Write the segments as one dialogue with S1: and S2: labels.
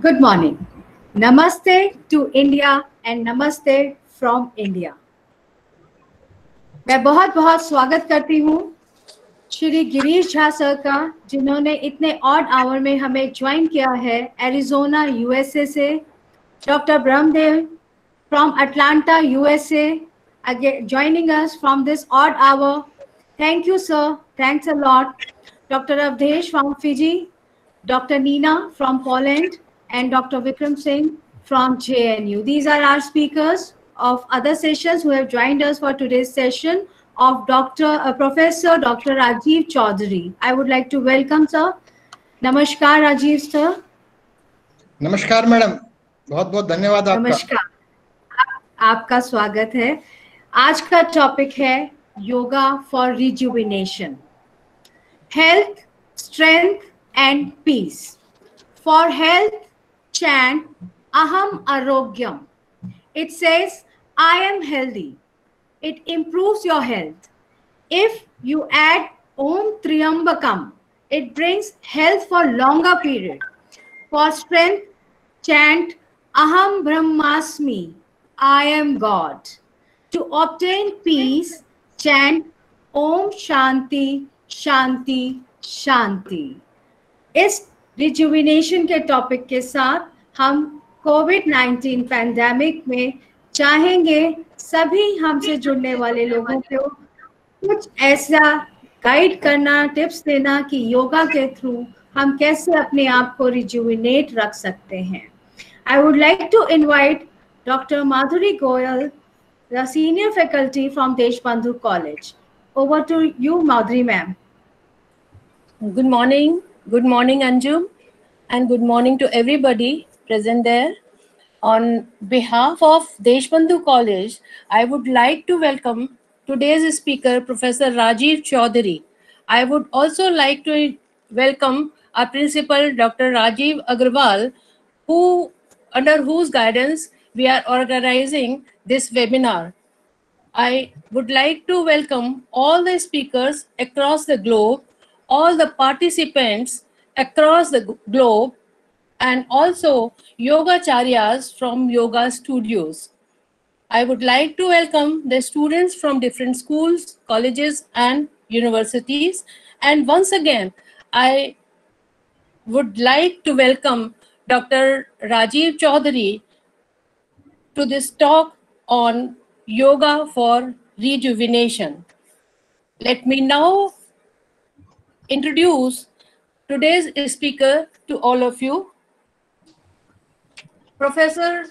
S1: Good morning. Namaste to India and Namaste from India. मैं बहुत बहुत स्वागत करती हूँ श्री गिरीश झा सर का, जिन्होंने इतने ऑड आवर में हमें ज्वाइन किया है एरिजोना यूएसए से. Doctor Brahmadev from Atlanta USA joining us from this odd hour. Thank you, sir. Thanks a lot. Dr. Avdesh from Fiji, Dr. Nina from Poland, and Dr. Vikram Singh from JNU. These are our speakers of other sessions who have joined us for today's session of Professor Dr. Rajiv Chaudhary. I would like to welcome sir. Namaskar, Rajiv sir.
S2: नमस्कार madam, बहुत बहुत धन्यवाद आपका.
S1: नमस्कार, आपका स्वागत है. आज का टॉपिक है yoga for rejuvenation, health, strength and peace. For health chant aham arogyam. It says I am healthy. It improves your health. If you add Om Triambakam, it brings health for longer period. For strength, chant Aham Brahmasmi. I am God. To obtain peace, chant Om Shanti Shanti Shanti. इस rejuvenation के topic के साथ हम कोविड-19 pandemic में चाहेंगे सभी हमसे जुड़ने वाले लोगों को कुछ ऐसा गाइड करना, टिप्स देना कि योगा के थ्रू हम कैसे अपने आप को रिजुविनेट रख सकते हैं. I would like to invite Dr. Madhuri Goyal, the senior faculty from Deshbandhu College. Over to you, Madhuri ma'am.
S3: Good morning. Good morning, Anjum, and good morning to everybody present there. On behalf of Deshbandhu College, I would like to welcome today's speaker, Professor Rajiv Chaudhary. I would also like to welcome our principal, Dr. Rajiv Agrawal, under whose guidance we are organizing this webinar. I would like to welcome all the speakers across the globe, all the participants across the globe, and also yogacharyas from yoga studios. I would like to welcome the students from different schools, colleges, and universities. And once again, I would like to welcome Dr. Rajiv Chaudhary to this talk on yoga for rejuvenation. Let me now introduce today's speaker to all of you. Professor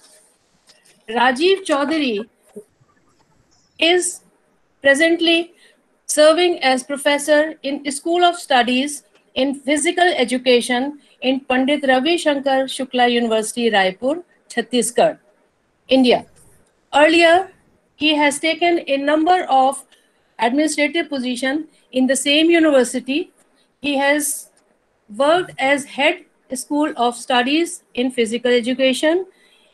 S3: Rajiv Chaudhary is presently serving as professor in School of Studies in Physical Education in Pandit Ravi Shankar Shukla University, Raipur, Chhattisgarh, India. Earlier, he has taken a number of administrative positions in the same university. He has worked as head School of Studies in Physical Education.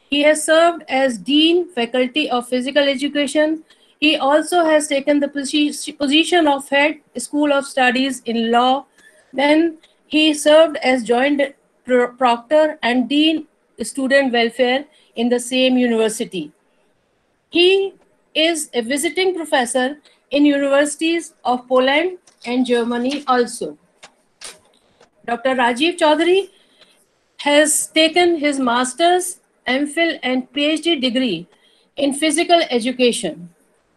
S3: He has served as Dean, Faculty of Physical Education. He also has taken the position of head School of Studies in Law. Then he served as Joint Proctor and Dean Student Welfare in the same university. He is a visiting professor in universities of Poland and Germany also. Dr. Rajiv Chaudhary has taken his master's, MPhil, and PhD degree in physical education.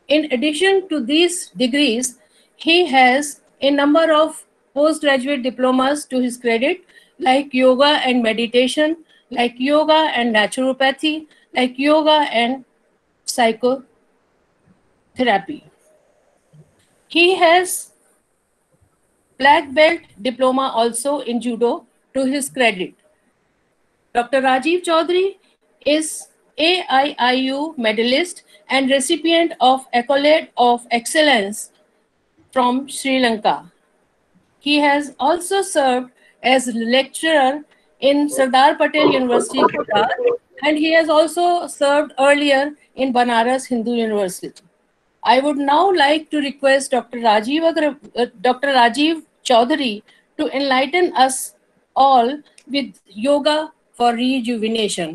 S3: In addition to these degrees, he has a number of postgraduate diplomas to his credit, like yoga and meditation, like yoga and naturopathy, like yoga and psychotherapy. He has black belt diploma also in judo to his credit. Dr. Rajiv Chaudhary is AIIU medalist and recipient of Accolade of Excellence from Sri Lanka. He has also served as lecturer in Sardar Patel University, Gujarat, and he has also served earlier in Banaras Hindu University. I would now like to request Dr. Rajiv Chaudhary to enlighten us all with yoga for Rejuvenation.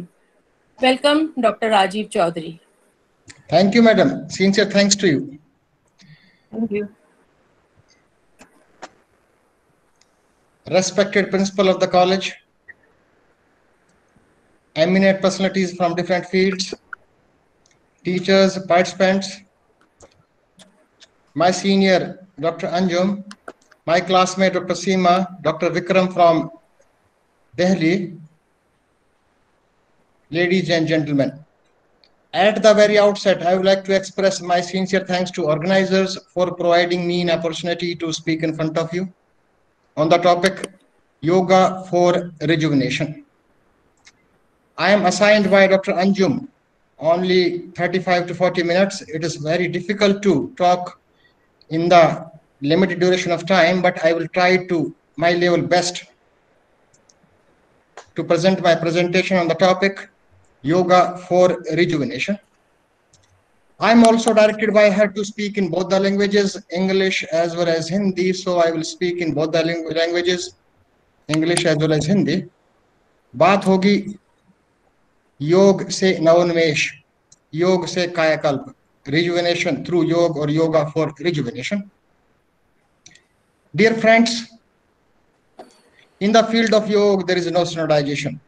S3: Welcome, Dr. Rajiv Chaudhary.
S2: Thank you, madam. Sincere thanks to you.
S3: Thank you.
S2: Respected principal of the college, eminent personalities from different fields, teachers, participants, my senior, Dr. Anjum, my classmate, Dr. Seema, Dr. Vikram from Delhi, ladies and gentlemen. At the very outset, I would like to express my sincere thanks to organizers for providing me an opportunity to speak in front of you on the topic Yoga for Rejuvenation. I am assigned by Dr. Anjum only 35 to 40 minutes. It is very difficult to talk in the limited duration of time, but I will try to my level best to present my presentation on the topic Yoga for Rejuvenation. I'm also directed by her to speak in both the languages, English as well as Hindi. So I will speak in both the languages, English as well as Hindi. बात होगी योग से नवोन्मेष, योग से कायाकल्प, rejuvenation through yoga or yoga for rejuvenation. Dear friends, in the field of yoga there is no standardization.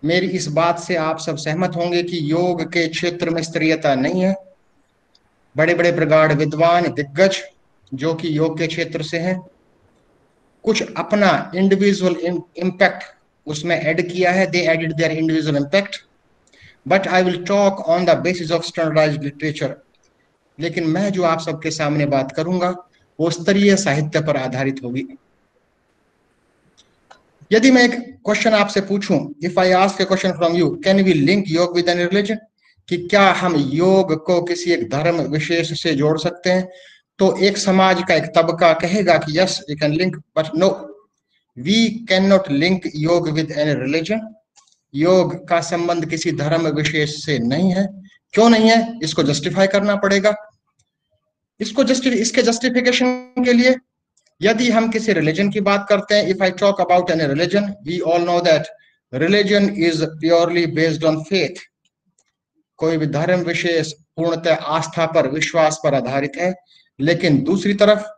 S2: मेरी इस बात से आप सब सहमत होंगे कि योग के क्षेत्र में स्तरीयता नहीं है. बड़े बड़े प्रगाढ़ विद्वान दिग्गज जो कि योग के क्षेत्र से हैं, कुछ अपना इंडिविजुअल इम्पैक्ट उसमें ऐड किया है. They added their individual impact, but I will talk on the basis of standardised literature. लेकिन मैं जो आप सबके सामने बात करूंगा वो स्तरीय साहित्य पर आधारित होगी. यदि मैं एक क्वेश्चन आपसे पूछूं, if I ask a question from you, can we link yoga with any religion, कि क्या हम योग को किसी एक धर्म विशेष से जोड़ सकते हैं, तो एक समाज का एक तबका कहेगा कि yes we can link, but no, we can not link yoga with any religion. Yoga का संबंध किसी धर्म विशेष से नहीं है. क्यों नहीं है, इसको जस्टिफाई करना पड़ेगा. इसके जस्टिफिकेशन के लिए यदि हम किसी रिलीजन की बात करते हैं, if I talk about any religion, we all know that religion is purely based on faith. कोई भी धर्म विशेष पूर्णतः आस्था पर, विश्वास पर आधारित है. लेकिन दूसरी तरफ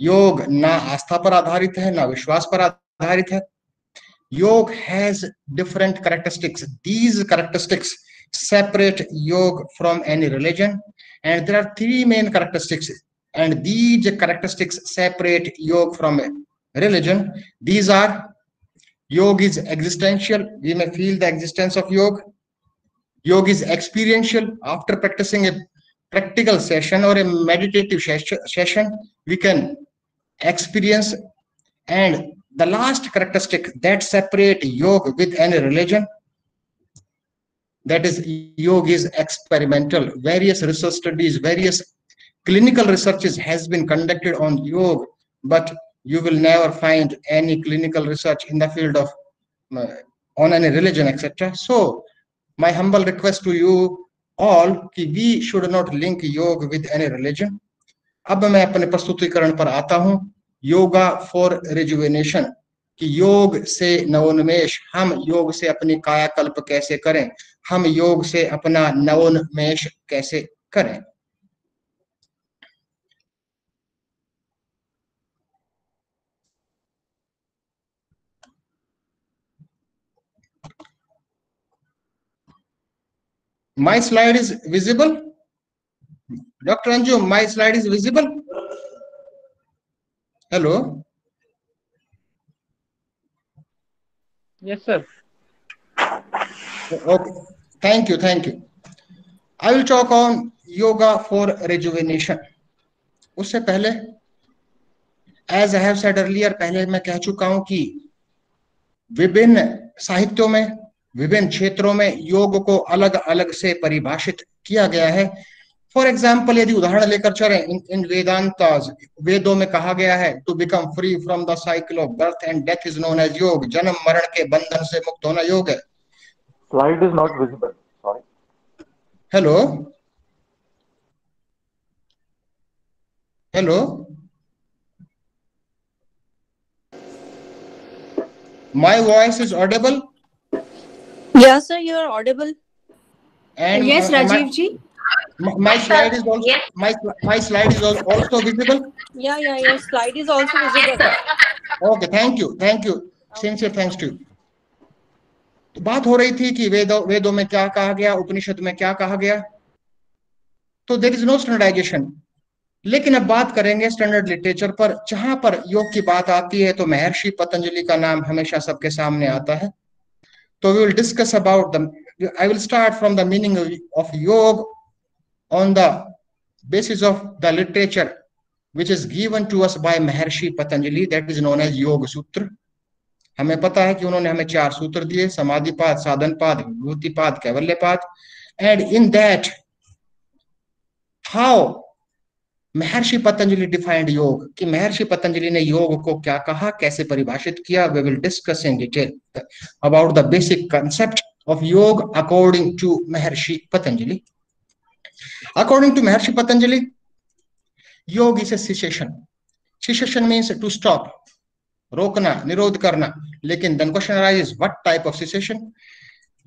S2: योग ना आस्था पर आधारित है ना विश्वास पर आधारित है. योग has different characteristics. These characteristics separate yoga from any religion, and there are three main characteristics, and these characteristics separate yoga from religion. These are: yoga is existential, we may feel the existence of yoga. Yoga is experiential, after practicing a practical session or a meditative session we can experience. And the last characteristic that separate yoga with any religion, that is yoga is experimental. Various research studies, various clinical researches has been conducted on yoga, but you will never find any clinical research in the field of on any religion, etc. So my humble request to you all कि we should not link yoga with any religion. अब मैं अपने प्रस्तुतिकरण पर आता हूं, yoga for rejuvenation, कि योग से नवोन्मेष, हम योग से अपनी कायाकल्प कैसे करें, हम योग से अपना नवोन्मेष कैसे करें. My slide is visible? Dr. Anju, my slide is visible? Hello?
S4: Yes, sir.
S2: Okay. Thank you. I will talk on yoga for rejuvenation. उससे पहले, as I have said earlier, पहले मैं कह चुका हूं कि विभिन्न साहित्यों में, विभिन्न क्षेत्रों में योग को अलग अलग से परिभाषित किया गया है. फॉर एग्जाम्पल, यदि उदाहरण लेकर चलें, इन वेदांताज, वेदों में कहा गया है to become free from the cycle of birth and death is known as yoga. जन्म मरण के बंधन से मुक्त होना योग है.
S4: Slide is not visible. Sorry.
S2: Hello hello My voice is audible?
S5: Yeah, sir, you are audible.
S2: And
S1: Yes, Rajiv ji.
S2: my slide is also my slide is also visible?
S5: Yeah, your slide is also visible.
S2: Okay, thank you, sincere thanks to you. तो बात हो रही थी कि वेदों में क्या कहा गया, उपनिषद में क्या कहा गया, तो देयर इज नो स्टैंडर्डाइजेशन। लेकिन अब बात करेंगे स्टैंडर्ड लिटरेचर पर, जहां पर योग की बात आती है तो महर्षि पतंजलि का नाम हमेशा सबके सामने आता है। तो we will discuss about the, I will start from the meaning of yoga on the basis of the literature which is given to us by Maharshi Patanjali, that is known as योग सूत्र। हमें पता है कि उन्होंने हमें 4 सूत्र दिए, समाधिपाद, साधनपाद, विभूतिपाद, कैवल्यपाद। And in that how Maharshi Patanjali defined योग, कि महर्षि पतंजलि ने योग को क्या कहा, कैसे परिभाषित किया। We will discuss in detail about the basic concept of yoga according to Maharishi Patanjali. According to Maharshi Patanjali, योग is a cessation. Cessation means to stop, रोकना, निरोध करना। लेकिन then question arises, what type of cessation?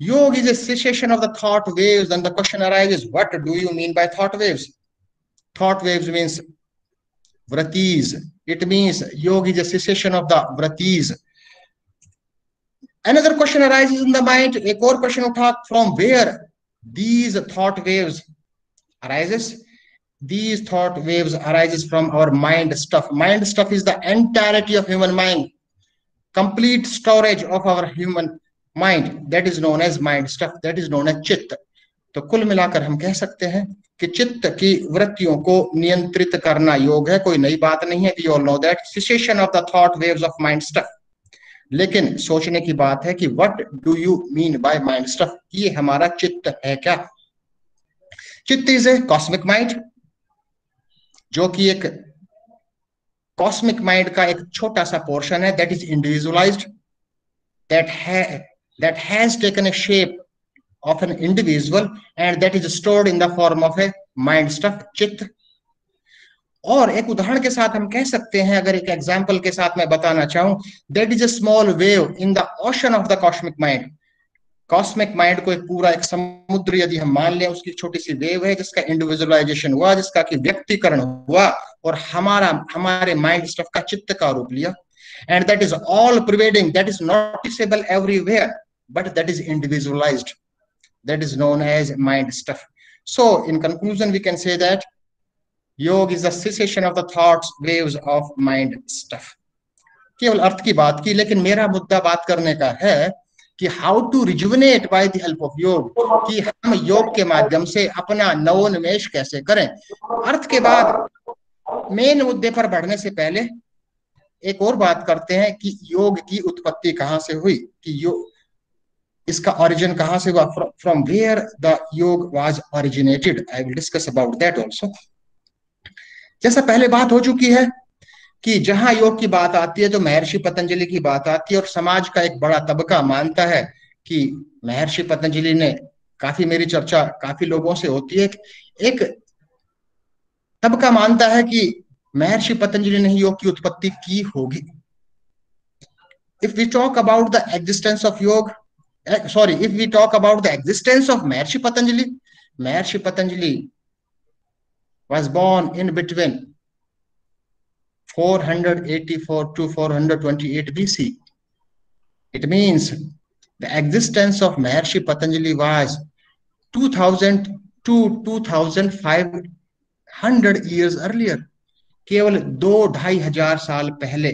S2: Yoga is a cessation of the thought waves. Then the question arises, what do you mean by thought waves? Thought waves means vratis. It means yoga is a cessation of the vratis. Another question arises in the mind. एक और question उठा, from where these thought waves arises? These thought waves arises from our mind stuff. Mind stuff is the entirety of human mind, complete storage of our human mind, that is known as mind stuff, that is known as चित्त। तो कुल मिलाकर हम कह सकते हैं कि चित्त की वृत्तियों को नियंत्रित करना योग है। कोई नई बात नहीं है, we all know that cessation of the thought waves of mind stuff। लेकिन सोचने की बात है कि what do you mean by mind stuff, ये हमारा चित्त है क्या? चित्त इज ए कॉस्मिक माइंड, जो कि एक कॉस्मिक माइंड का एक छोटा सा पोर्शन है, that is individualised, that has taken a shape of an individual and that is stored in the form of a mind stuff, चित्त। और एक उदाहरण के साथ हम कह सकते हैं, अगर एक एग्जांपल के साथ मैं बताना चाहूं, that is a small wave in the ocean of the cosmic mind. Cosmic mind को एक पूरा एक समुद्र यदि हम मान लें, उसकी छोटी सी वेव है जिसका इंडिविजुअलाइजेशन हुआ, जिसका कि व्यक्तिकरण हुआ और हमारे माइंड स्टफ का चित्त का रूप लिया। And that is all pervading, that is noticeable everywhere, but that is individualised, that is known as mind stuff. So in conclusion we can say that yoga is the cessation of the thoughts waves of mind stuff. केवल अर्थ की बात की, लेकिन मेरा मुद्दा बात करने का है कि how to rejuvenate by the help of yoga, कि हम योग के माध्यम से अपना नवोन्मेष कैसे करें। अर्थ के बाद मेन मुद्दे पर बढ़ने से पहले एक और बात करते हैं कि योग की उत्पत्ति कहां से हुई, कि योग इसका ओरिजिन कहां से हुआ, from where the yoga was originated. I will discuss about that also. जैसा पहले बात हो चुकी है कि जहां योग की बात आती है तो महर्षि पतंजलि की बात आती है, और समाज का एक बड़ा तबका मानता है कि महर्षि पतंजलि ने, काफी मेरी चर्चा काफी लोगों से होती है, एक तबका मानता है कि महर्षि पतंजलि ने योग की उत्पत्ति की होगी। If we talk about the existence of yoga, if we talk about the existence of Maharshi Patanjali was born in between 484 to 428 BC. It means the existence of Maharshi Patanjali was 2000 to 2500 years earlier, केवल 2-2,500 साल पहले।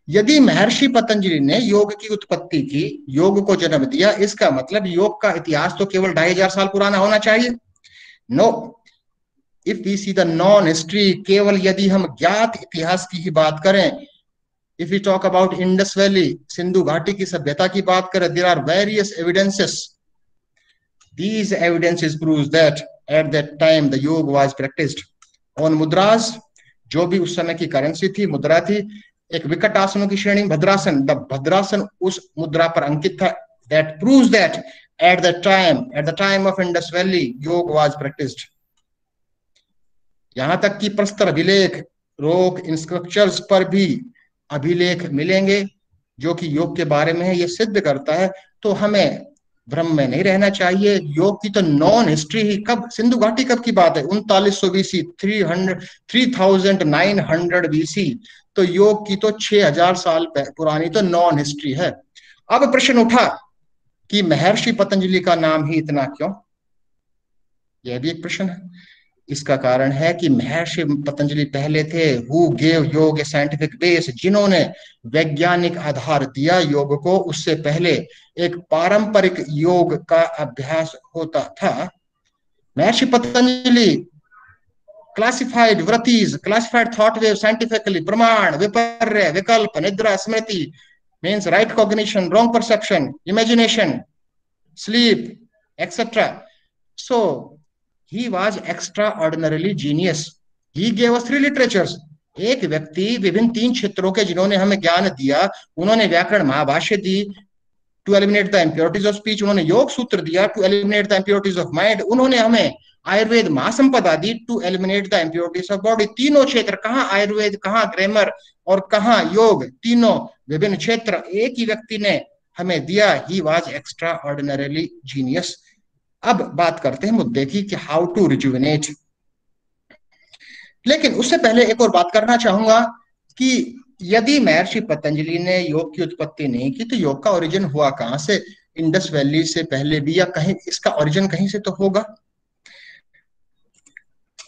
S2: यदि महर्षि पतंजलि ने योग की उत्पत्ति की, योग को जन्म दिया, इसका मतलब योग का इतिहास तो केवल 2,500 साल पुराना होना चाहिए। No, if we see the known history, केवल यदि हम ज्ञात इतिहास की ही बात करें, if we talk about Indus valley, Sindhu घाटी की सभ्यता की बात करें, there are various evidences, these evidences proves that at that time the yoga was practised on mudras, जो भी उस समय की करेंसी थी, मुद्रा थी। एक विकट आसनों की श्रेणी भद्रासन, द भद्रासन उस मुद्रा पर अंकित था। That proves that at the time of Indus valley योग वाज प्रैक्टिस्ड। यहां तक कि प्रस्तर अभिलेख, रॉक इंस्क्रिप्चर्स पर भी अभिलेख मिलेंगे जो कि योग के बारे में है, ये सिद्ध करता है, तो हमें भ्रम में नहीं रहना चाहिए। योग की तो नॉन हिस्ट्री ही कब, सिंधु घाटी कब की बात है, 3900 बीसी, 3900 बीसी, तो योग की तो 6000 साल पुरानी तो नॉन हिस्ट्री है। अब प्रश्न उठा कि महर्षि पतंजलि का नाम ही इतना क्यों, यह भी एक प्रश्न है। इसका कारण है कि महर्षि पतंजलि पहले थे हु गेव योग ए साइंटिफिक बेस, जिन्होंने वैज्ञानिक आधार दिया योग को। उससे पहले एक पारंपरिक योग का अभ्यास होता था। Maharshi Patanjali classified vrittis, classified thought wave scientifically, pramana, viparyaya, vikalpa, nidra, smriti means right cognition, wrong perception, imagination, sleep, etc. So he was extraordinarily genius. He gave us three literatures. एक व्यक्ति विभिन्न 3 क्षेत्रों के जिन्होंने हमें ज्ञान दिया, उन्होंने व्याकरण महाभाष्य दी to eliminate the impurities of speech, उन्होंने योग सूत्र दिया to eliminate the impurities of mind, उन्होंने हमें आयुर्वेद महासंपदा दी to eliminate the impurities of body. तीनों क्षेत्र, कहाँ आयुर्वेद, कहाँ ग्रामर और कहाँ योग, तीनों विभिन्न क्षेत्र एक ही व्यक्ति ने हमें दिया। He was extra ordinarily genius. अब बात करते हैं मुद्दे की कि हाउ टू रिजुविनेट। लेकिन उससे पहले एक और बात करना चाहूंगा कि यदि महर्षि पतंजलि ने योग की उत्पत्ति नहीं की तो योग का ओरिजिन हुआ कहां से, इंडस वैली से पहले भी, या कहीं इसका ओरिजिन कहीं से तो होगा।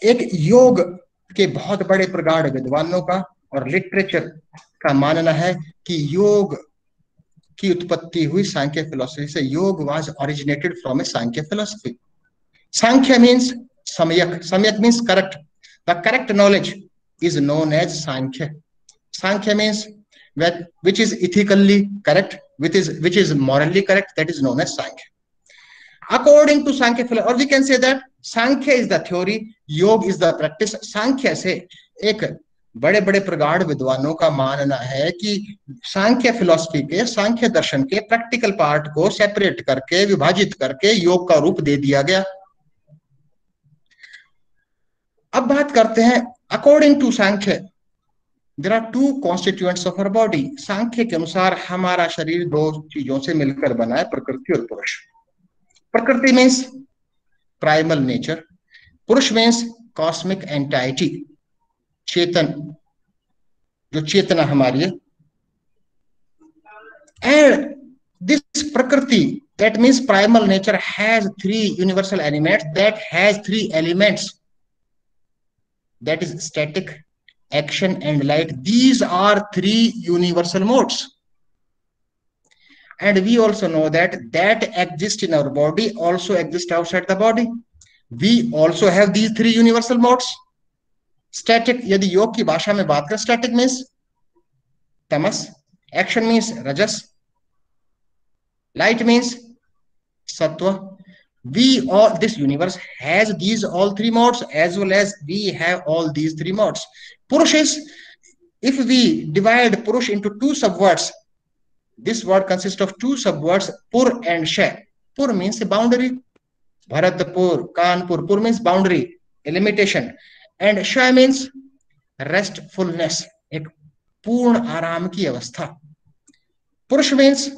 S2: एक योग के बहुत बड़े प्रगाढ़ विद्वानों का और लिटरेचर का मानना है कि योग की उत्पत्ति हुई सांख्य फिलोसफी से। Yoga was originated from a Sankhya philosophy. Sankhya means सम्यक, सम्यक means correct, the correct knowledge is known as Sankhya. Sankhya means which is ethically correct, which is morally correct, that is known as Sankhya. According to Sankhya philosophy, or we can say that Sankhya is the theory, Yoga is the practice. सांख्य से एक बड़े बड़े प्रगाढ़ विद्वानों का मानना है कि सांख्य फिलॉसफी के, सांख्य दर्शन के प्रैक्टिकल पार्ट को सेपरेट करके, विभाजित करके योग का रूप दे दिया गया। अब बात करते हैं according to Sankhya there are 2 constituents of our body. Sankhya के अनुसार हमारा शरीर 2 चीजों से मिलकर बना है, प्रकृति और पुरुष। प्रकृति मीन्स प्राइमल नेचर, पुरुष मीन्स कॉस्मिक एंटाइटी, चेतन, जो चेतना हमारी है। एंड दिस प्रकृति, that means primal nature, has 3 universal elements, that has 3 elements, that is static, action and light. These are 3 universal modes, and we also know that exist in our body also exist outside the body. We also have these 3 universal modes. Static, यदि योग की भाषा में बात करें, static means तमस, action means रजस, light means sattva. This universe has these all 3 modes, as well as we have all these 3 modes. Purush is, if we divide Purush into 2 subwords, this word consists of 2 subwords, Pur and Sha. Pur means a boundary, Bharatpur, Kanpur. Pur means boundary, a limitation, and Sha means restfulness, एक पूर्ण आराम की अवस्था. Purush means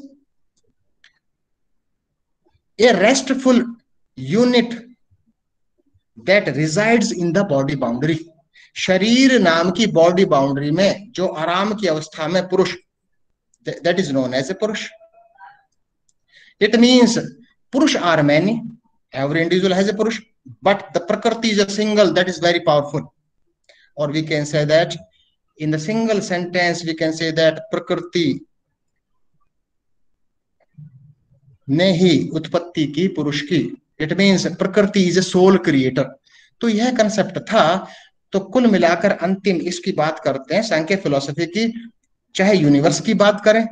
S2: a restful unit that resides in the body boundary. शरीर नाम की body boundary में जो आराम की अवस्था में पुरुष, that is known as a purush. It means purush are many, every individual has a purush, but the prakriti is a single that is very powerful. Or we can say that in the single sentence we can say that prakriti ने ही उत्पत्ति की पुरुष की. It means प्रकृति is a soul creator. तो यह concept था. तो कुल मिलाकर अंतिम इसकी बात करते हैं सांख्य फिलॉसफी की, चाहे यूनिवर्स की बात करें,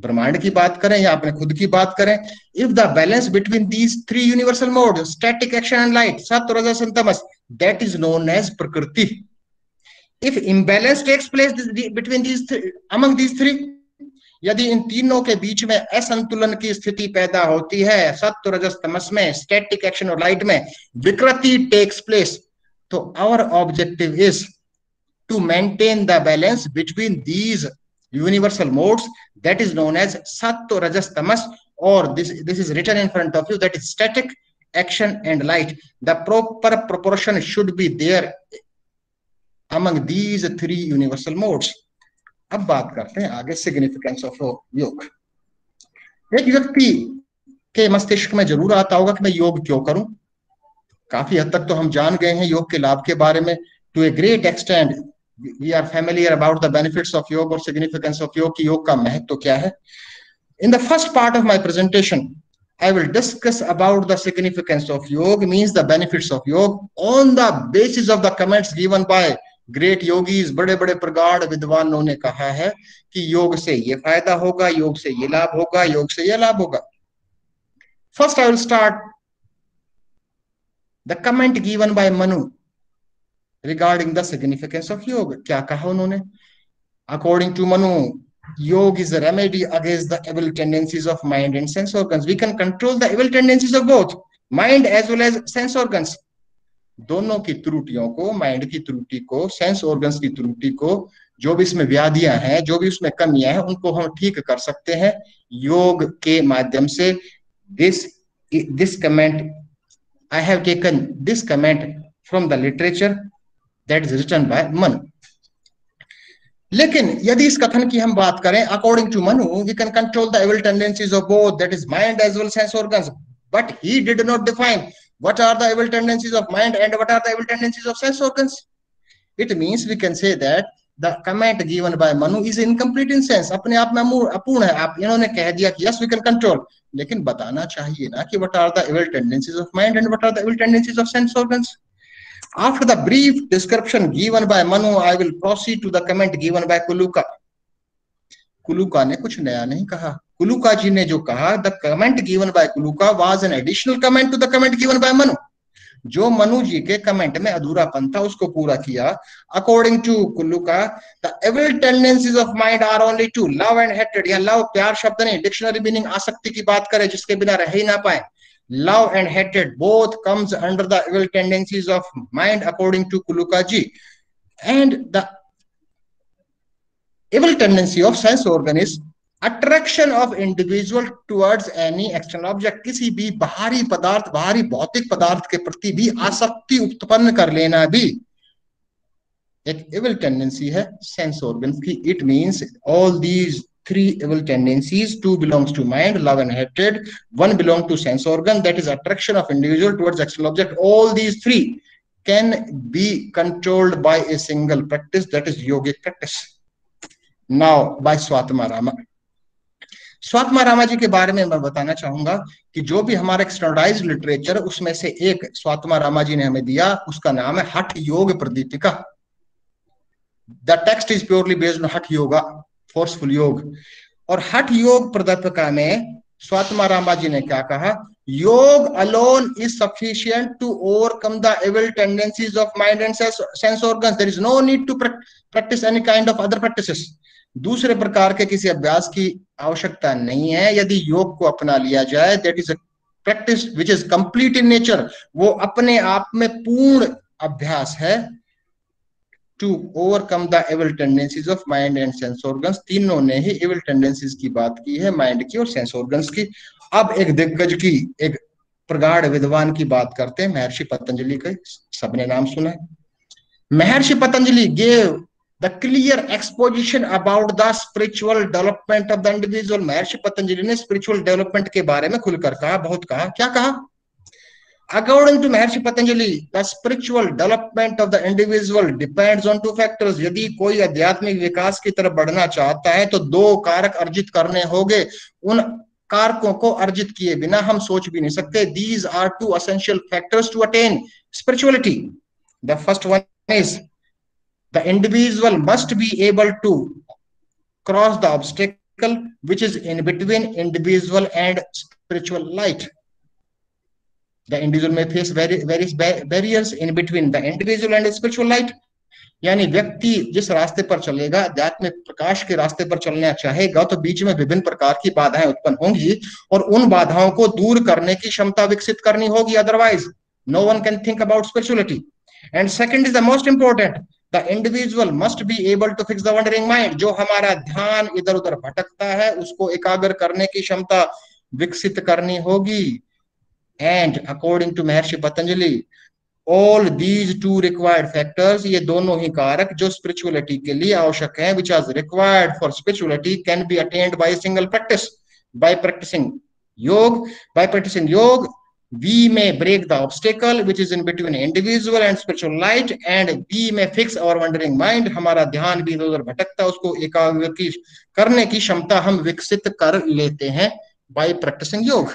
S2: ब्रह्मांड की बात करें, या अपने खुद की बात करें. If the balance between these 3 universal mode, static, action and light, sattva, rajas and tamas, that is known as prakriti. If imbalance takes place between among these 3, यदि इन तीनों के बीच में असंतुलन की स्थिति पैदा होती है, सत्व, रजस, तमस में, स्टैटिक, एक्शन और लाइट में, विकृति टेक्स प्लेस. तो our objective is to maintain the balance between these universal modes, that is known as Sattva, Rajas, Tamas, or this is written in front of you, that is static, action and light. The proper proportion should be there among these three universal modes. अब बात करते हैं आगे significance of योग। एक व्यक्ति के मस्तिष्क में जरूर आता होगा कि मैं योग क्यों करूं। काफी हद तक तो हम जान गए हैं योग के लाभ के बारे में। To a great extent we are familiar about the benefits of yoga और सिग्निफिकेंस ऑफ योग, की योग का महत्व क्या है। In the first part of my presentation I will discuss about the significance of yoga, means the benefits of yoga, on the basis of the comments given by great yogis। बड़े बड़े प्रगाढ़ विद्वानों ने कहा है कि योग से ये फायदा होगा, योग से ये लाभ होगा, योग से ये लाभ होगा। First I will start the comment given by Manu regarding the significance of yoga। क्या कहा उन्होंने? According to Manu, yoga is a remedy against the evil tendencies of mind and sense organs। We can control the evil tendencies of both mind as well as sense organs। दोनों की त्रुटियों को, mind की त्रुटि को, sense organs की त्रुटि को, जो भी इसमें व्याधियां हैं, जो भी उसमें कमियां हैं, उनको हम ठीक कर सकते हैं योग के माध्यम से। This comment, I have taken this comment from the literature that is written by Manu। लेकिन यदि इस कथन की हम बात करें, according to Manu, we can control the evil tendencies of both, that is mind as well sense organs, but he did not define what are the evil tendencies of mind and what are the evil tendencies of sense organs. It means we can say that the comment given by Manu is incomplete in sense, अपने आप में अपूर्ण है। आप इन्होंने कह दिया कि यस वी कैन कंट्रोल, लेकिन बताना चाहिए ना कि what are the evil tendencies of mind and what are the evil tendencies of sense organs. After the brief description given by Manu, I will proceed to the comment given by Kuluka। कुलुका ने कुछ नया नहीं कहा। कुलुका जी ने जो कहा, the comment given by Kuluka was an additional comment to the comment given by Manu। जो मनु जी के कमेंट में अधूरापन था उसको पूरा किया। According to Kuluka, the evil tendencies of mind are only two, love and hatred। या love प्यार शब्द नहीं, डिक्शनरी मीनिंग आसक्ति की बात करें जिसके बिना रह ही ना पाए। Love and hatred both comes under the evil tendencies of mind according to Kuluka ji, and the evil tendency of sense organ is attraction of individual towards any external object। किसी भी बाहरी पदार्थ, बाहरी भौतिक पदार्थ के प्रति भी आसक्ति उत्पन्न कर लेना भी एक evil tendency है sense organs की। It means all these three evil tendencies, two belongs to mind, love and hatred, one belong to sense organ, that is attraction of individual towards external object। all these three can be controlled by a single practice, that is yogic practice। now by Swatma Rama। स्वात्मा Rama जी के बारे में मैं बताना चाहूंगा कि जो भी हमारा एक्सटर्नलाइज्ड लिटरेचर, उसमें से एक स्वात्मा रामा जी ने हमें दिया, उसका नाम है हठ योग Pradipika. The text is purely based on हठ योगा, फोर्सफुल योग। और हठ योग प्रदीपिका में स्वात्मा रामा जी ने क्या कहा? Yog alone is sufficient to overcome the evil tendencies of mind and sense organs. There is no need to practise any kind of other practices. दूसरे प्रकार के किसी अभ्यास की आवश्यकता नहीं है यदि योग को अपना लिया जाए। That is a practice which is complete in nature. वो अपने आप में पूर्ण अभ्यास है to overcome the evil tendencies of mind and sense organs. तीनों ने ही एविल टेंडेंसीज की बात की है, माइंड की और सेंस ऑर्गन्स की। अब एक दिग्गज की, एक प्रगाढ़ विद्वान की बात करते हैं, महर्षि पतंजलि के। सबने नाम सुना है। महर्षि Patanjali gave the clear exposition about the spiritual development of the individual. महर्षि पतंजलि ने स्पिरिचुअल डेवलपमेंट के बारे में खुलकर कहा, बहुत कहा। क्या कहा? According to Maharshi Patanjali, the spiritual development of the individual depends on two factors। यदि कोई आध्यात्मिक विकास की तरफ बढ़ना चाहता है तो दो कारक अर्जित करने होंगे। उन कारकों को अर्जित किए बिना हम सोच भी नहीं सकते। These are two essential factors to attain spirituality। The first one is the individual must be able to cross the obstacle which is in between individual and spiritual light। The individual may face various barriers in between the individual and spiritual light। यानी व्यक्ति जिस रास्ते पर चलेगा, आध्यात्मिक प्रकाश के रास्ते पर चलना चाहेगा, तो बीच में विभिन्न प्रकार की बाधाएं उत्पन्न होंगी और उन बाधाओं को दूर करने की क्षमता विकसित करनी होगी। Otherwise no one can think about spirituality. And second is the most important, the individual must be able to fix the wandering mind, जो हमारा ध्यान इधर उधर भटकता है उसको एकाग्र करने की क्षमता विकसित करनी होगी। And according to Maharishi Patanjali all these two required factors, ये दोनों ही कारक जो स्पिरिचुअलिटी के लिए आवश्यक है, which are required for spirituality, can be attend by single practice, by practising yog. By practising yog we may break the obstacle which is in between individual and spiritual light, and we may fix our wandering mind, हमारा ध्यान भी इधर उधर भटकता है उसको एकाग्र करने की क्षमता हम विकसित कर लेते हैं बाय प्रैक्टिसिंग योग।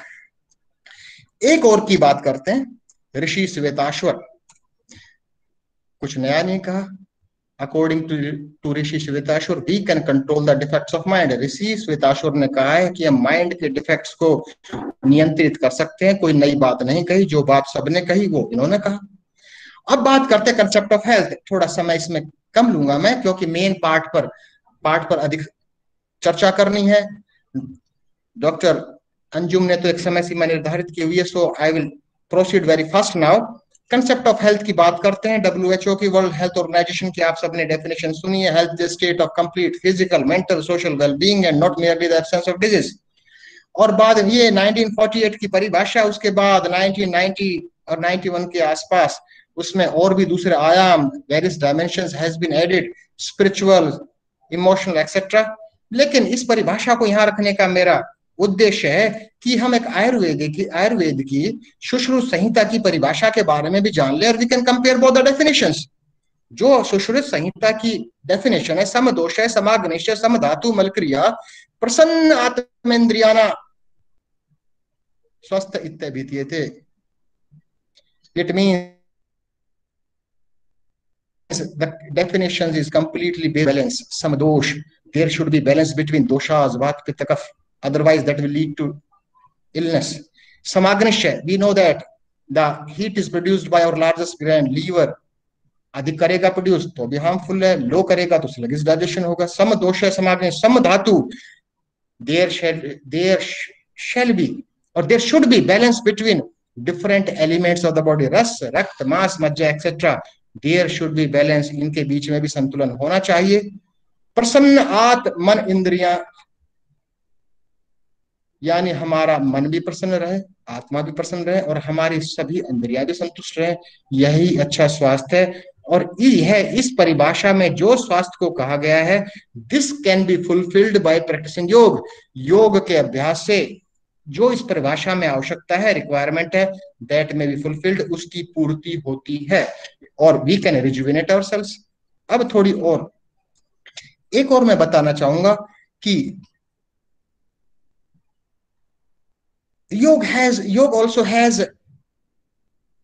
S2: एक और की बात करते हैं, ऋषि श्वेताश्वर, कुछ नया नहीं कहा। According to Rishi Shvetashvara we can control the defects of mind, Rishi Shvetashvara ने कहा है कि हम माइंड के डिफेक्ट्स को नियंत्रित कर सकते हैं। कोई नई बात नहीं कही, जो बात सबने कही वो इन्होंने कहा। अब बात करते हैं कंसेप्ट ऑफ हेल्थ। थोड़ा समय इसमें कम लूंगा मैं, क्योंकि मेन पार्ट पर अधिक चर्चा करनी है। डॉक्टर अंजुम ने तो एक समय सीमा निर्धारित की हुई है, so I will proceed very fast now. Concept of health की बात करते हैं। WHO की, वर्ल्ड हेल्थ ऑर्गेनाइजेशन की आप सबने डेफिनेशन सुनी है। Health is state of complete physical, mental, social wellbeing and not merely the absence of disease. और बाद ये 1948 की परिभाषा, उसके बाद 1990 और 91 के आसपास उसमें और भी दूसरे आयाम, various dimensions has been added, spiritual, emotional etcetera. लेकिन इस परिभाषा को यहाँ रखने का मेरा उद्देश्य है कि हम एक आयुर्वेद की सुश्रुत संहिता की परिभाषा के बारे में भी जान ले, और we can compare both the definitions. जो सुश्रुत संहिता की डेफिनेशन है, समदोष है, समाग्निश है, समधातु मलक्रिया, प्रसन्न आत्मेन्द्रियाना स्वस्थ इत्यभिधीयते, it means the definition is completely balanced. Samadosh, there should be balance between doshas, vata, pitta, kapha, otherwise that will lead to illness. Samagnisha, we know that the heat is produced by our largest gland, liver. अधिक करेगा produce तो भी harmful है, लो करेगा तो sluggish digestion होगा। समदोष है, समाग्निश, समधातु, there shall be or there should be balance between different elements of the body, रस, रक्त, मांस, मज्जा etcetera, there should be balance, इनके बीच में भी संतुलन होना चाहिए। प्रसन्न आत्म मन इंद्रिया, यानी हमारा मन भी प्रसन्न रहे, आत्मा भी प्रसन्न रहे और हमारी सभी इंद्रियां भी संतुष्ट रहे, यही अच्छा स्वास्थ्य है। और यह इस परिभाषा में जो स्वास्थ्य को कहा गया है, this can be fulfilled by practising yog. योग के अभ्यास से जो इस परिभाषा में आवश्यकता है, रिक्वायरमेंट है, दैट में बी फुलफिल्ड, उसकी पूर्ति होती है और वी कैन रिजुविनेट आवरसेल्व्स। अब थोड़ी और एक और मैं बताना चाहूंगा कि योग also has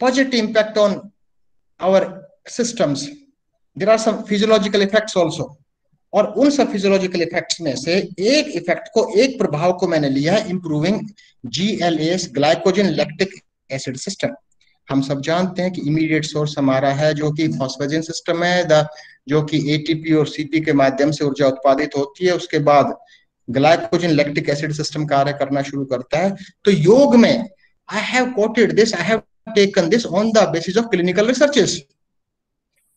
S2: positive impact on our systems. There are some physiological effects also. और उन सब फिजियोलॉजिकल इफेक्ट्स में से एक इफेक्ट को, एक प्रभाव को मैंने लिया है, improving GLAS, glycogen lactic acid system. हम सब जानते हैं कि इमीडिएट सोर्स हमारा है जो कि फॉस्फेजिन सिस्टम है, जो कि ATP और CP के माध्यम से ऊर्जा उत्पादित होती है। उसके बाद ग्लाइकोजन लैक्टिक एसिड सिस्टम कार्य करना शुरू करता है। तो योग में I have coated this, I have taken this on the basis of clinical researches.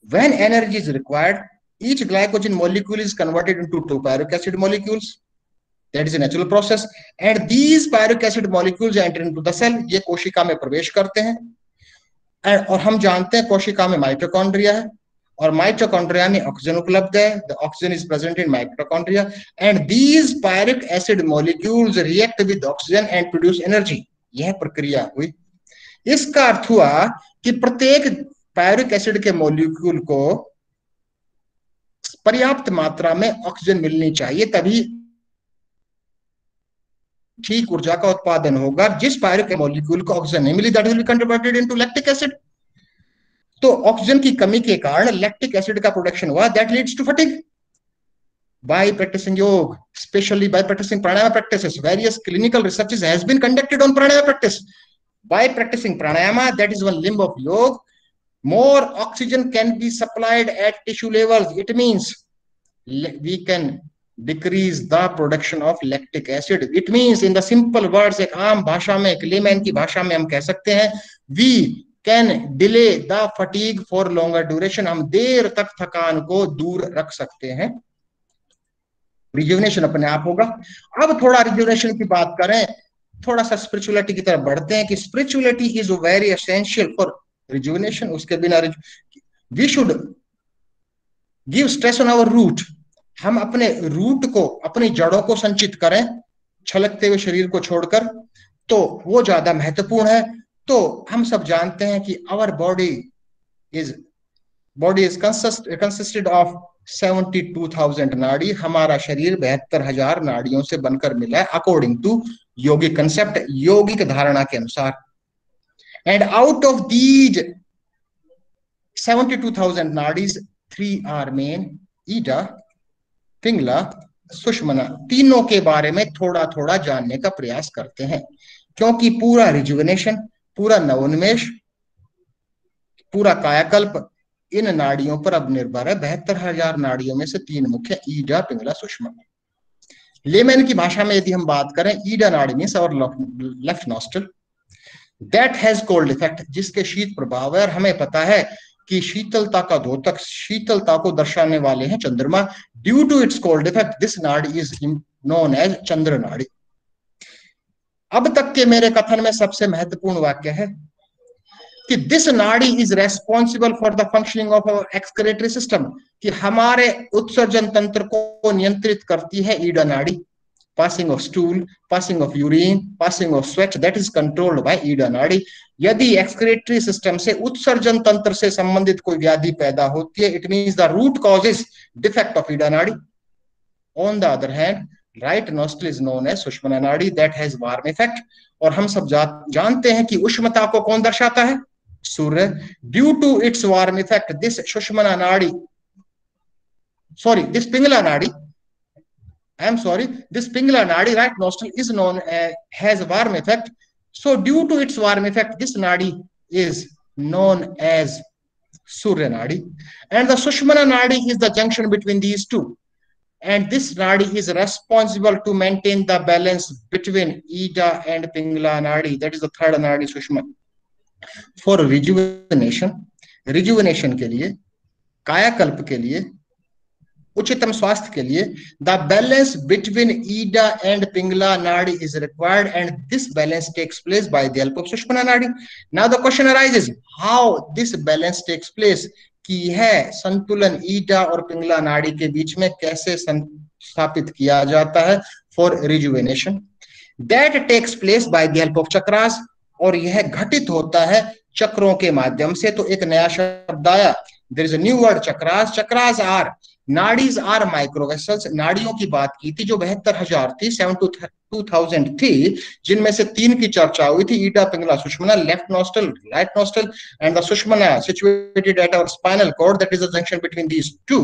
S2: When energy is required, each glycogen molecule is converted into 2 pyruvic acid molecules. That is a natural process. And these pyruvic acid molecules enter into the cell. ये कोशिका में प्रवेश करते हैं। और हम जानते हैं कोशिका में माइटोकॉन्ड्रिया है और माइटोकॉन्ड्रिया में ऑक्सीजन उपलब्ध है। The oxygen is present in mitochondria. And these pyruvic acid molecules react with oxygen and produce energy. यह प्रक्रिया हुई। इसका अर्थ हुआ कि प्रत्येक pyruvic acid के मॉलिक्यूल को पर्याप्त मात्रा में ऑक्सीजन मिलनी चाहिए, तभी ठीक ऊर्जा का उत्पादन होगा। जिस पायरुविक मॉलिक्यूल को ऑक्सीजन नहीं मिली, that will be converted into lactic acid. तो ऑक्सीजन की कमी के कारण लैक्टिक एसिड का प्रोडक्शन हुआ, that leads to fatigue. By practising yoga, especially by practising pranayama practices, various clinical researches has been conducted on pranayama practice. By practising pranayama, that is one limb of yoga, more oxygen can be supplied at tissue levels. It means we can decrease the production of lactic acid. It means in the simple words, एक आम भाषा में, एक layman की भाषा में हम कह सकते हैं, we can delay the fatigue for longer duration, हम देर तक थकान को दूर रख सकते हैं। रिजुविनेशन अपने आप होगा। अब थोड़ा रिजुविनेशन की बात करें, थोड़ा सा स्पिरिचुअलिटी की तरफ बढ़ते हैं कि spirituality is very essential for rejuvenation. उसके बिना we should give stress on our root, हम अपने रूट को, अपनी जड़ों को संचित करें छलकते हुए शरीर को छोड़कर, तो वो ज्यादा महत्वपूर्ण है। तो हम सब जानते हैं कि our body is consisted of 72,000 नाड़ी, हमारा शरीर 72,000 नाड़ियों से बनकर मिला है अकॉर्डिंग टू योगिक कंसेप्ट, योगिक धारणा के अनुसार। And out of these 72,000 nadis 3 are main, Ida, Pingala, Sushumna. तीनों के बारे में थोड़ा थोड़ा जानने का प्रयास करते हैं, क्योंकि पूरा रिजुविनेशन, पूरा नवोन्मेष, पूरा कायाकल्प इन नाड़ियों पर अब निर्भर है। 72,000 नाड़ियों में से 3 मुख्य, ईडा, पिंगला, सुषमना। लेमैन की भाषा में यदि हम बात करें, Ida nadi means our left nostril, that has cold effect, जिसके शीत प्रभाव है। और हमें पता है कि शीतलता का द्योतक, शीतलता को दर्शाने वाले हैं चंद्रमा। Due to its cold effect this nadi is known as Chandra nadi. अब तक के मेरे कथन में सबसे महत्वपूर्ण वाक्य है कि this nadi is responsible for the functioning of our excretory system, कि हमारे उत्सर्जन तंत्र को नियंत्रित करती है ईडा नाड़ी। passing of stool, passing of urine, passing of sweat, that is controlled by ईडा नाड़ी। यदि एक्सक्रीटरी सिस्टम से, उत्सर्जन तंत्र से संबंधित कोई व्याधि पैदा होती है, it means the root cause is defect of Ida nadi. On the other hand, right nostril is known as Sushumna nadi, that has warm effect. और हम सब जानते हैं कि उष्णता को कौन दर्शाता है? सूर्य। Due to its warm effect this Sushumna nadi, this Pingala नाड़ी, this Pingala Nadi, right nostril, is known as, has warm effect. So due to its warm effect, this Nadi is known as Surya Nadi. And the Sushmana Nadi is the junction between these two. And this Nadi is responsible to maintain the balance between Ida and Pingala Nadi. That is the third Nadi, Sushmana. For rejuvenation, rejuvenation के लिए, कायाकल्प के लिए, उच्चतम स्वास्थ्य के लिए, the balance between Ida and Pingala nadi is required and this balance takes place by the help of Sushumna nadi. Now the question arises, how this balance takes place, की है संतुलन ईडा और पिंगला नाड़ी के बीच में कैसे स्थापित किया जाता है for rejuvenation? That takes place by the help of chakras, और यह घटित होता है चक्रों के माध्यम से। तो एक नया शब्द आया, there is a new word, chakras. Chakras are, nadis are microvessels, नाड़ियों की बात की थी जो 72,000 थी, 72,000 थी, जिनमें से 3 की चर्चा हुई थी, Ida, Pingala, Sushumna. Left nostril, right nostril, and the Sushumna situated at our spinal cord, that is the junction between these two.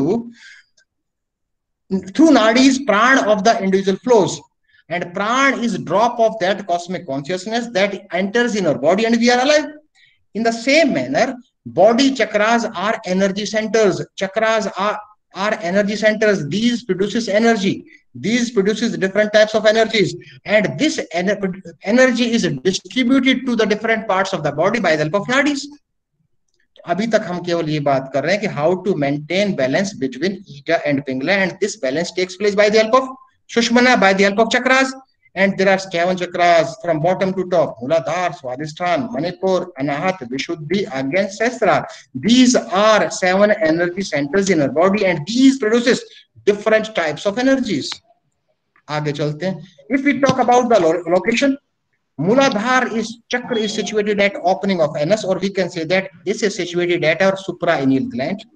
S2: Through nadis prana of the individual flows, and pran is drop of that cosmic consciousness that enters in our body and we are alive. In the same manner, body chakras are energy centers. Chakras are energy centers. These produces energy. These produces different types of energies, and this energy is distributed to the different parts of the body by the help of nadis. अभी तक हम केवल ये बात कर रहे हैं कि how to maintain balance between ईडा and Pingala, and this balance takes place by the help of Sushmana, by the help of chakras. And there are 7 chakras from bottom to top: Muladhara, Swadhisthana, Manipur, Anahat, Vishuddhi, Agnya, Sahasrara. These are 7 energy centers in our body, and these produces different types of energies. आगे चलते हैं. If we talk about the location, Muladhara chakra is situated at opening of anus, or we can say that this is situated at our supraanal gland.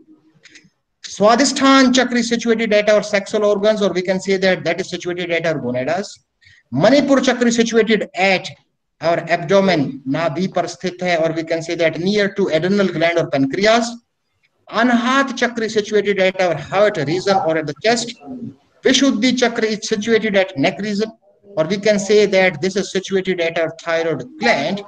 S2: Swadhisthana chakra is situated at our sexual organs, or we can say that is situated at our gonads. Manipur chakra is situated at our abdomen, नाभि पर स्थित है, or we can say that near to adrenal gland or pancreas. Anahat chakra is situated at our heart region or at the chest. Vishuddhi chakra is situated at neck region, or we can say that this is situated at our thyroid gland.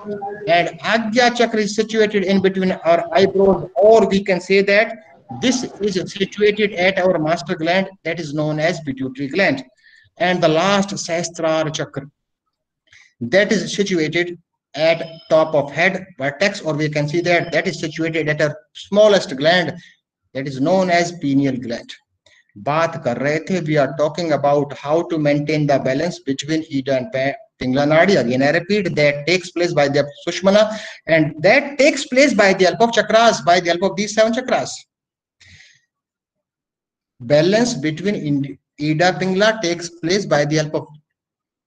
S2: And Agya chakra is situated in between our eyebrows, or we can say that this is situated at our master gland, that is known as pituitary gland. And the last, Sahasrara chakra, that is situated at top of head vertex, or we can see that is situated at a smallest gland that is known as pineal gland. बात कर रहे थे, we are talking about how to maintain the balance between Ida and Pingala Nadi. Again I repeat, that takes place by the Sushmana, and that takes place by the help of chakras, by the help of these 7 chakras. Balance between Ida Pingala takes place by the help of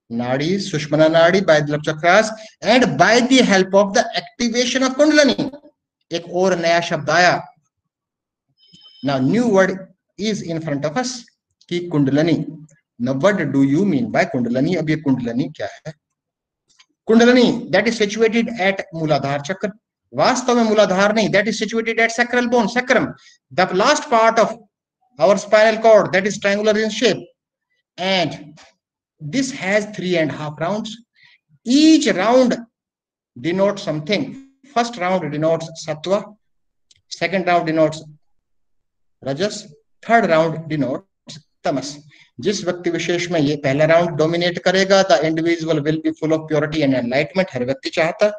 S2: Nadi, Sushmana Nadi, by the help of chakras, and by the help of the activation of Kundalini. एक और नया शब्द आया. Now new word is in front of us कि kundalini. Now what do you mean by kundalini? अब ये कुंडलनी क्या है? Kundalini, that is situated at मूलाधार चक्र. वास्तव में मूलाधार नहीं, that is situated at sacral bone, sacrum, the last part of our spinal cord, that is triangular in shape, and this has 3.5 rounds. Each round denotes something. First round denotes sattva, second round denotes rajas, third round denotes tamas. जिस व्यक्ति विशेष में ये पहला round dominate करेगा, the individual will be full of purity and enlightenment, हर व्यक्ति चाहता.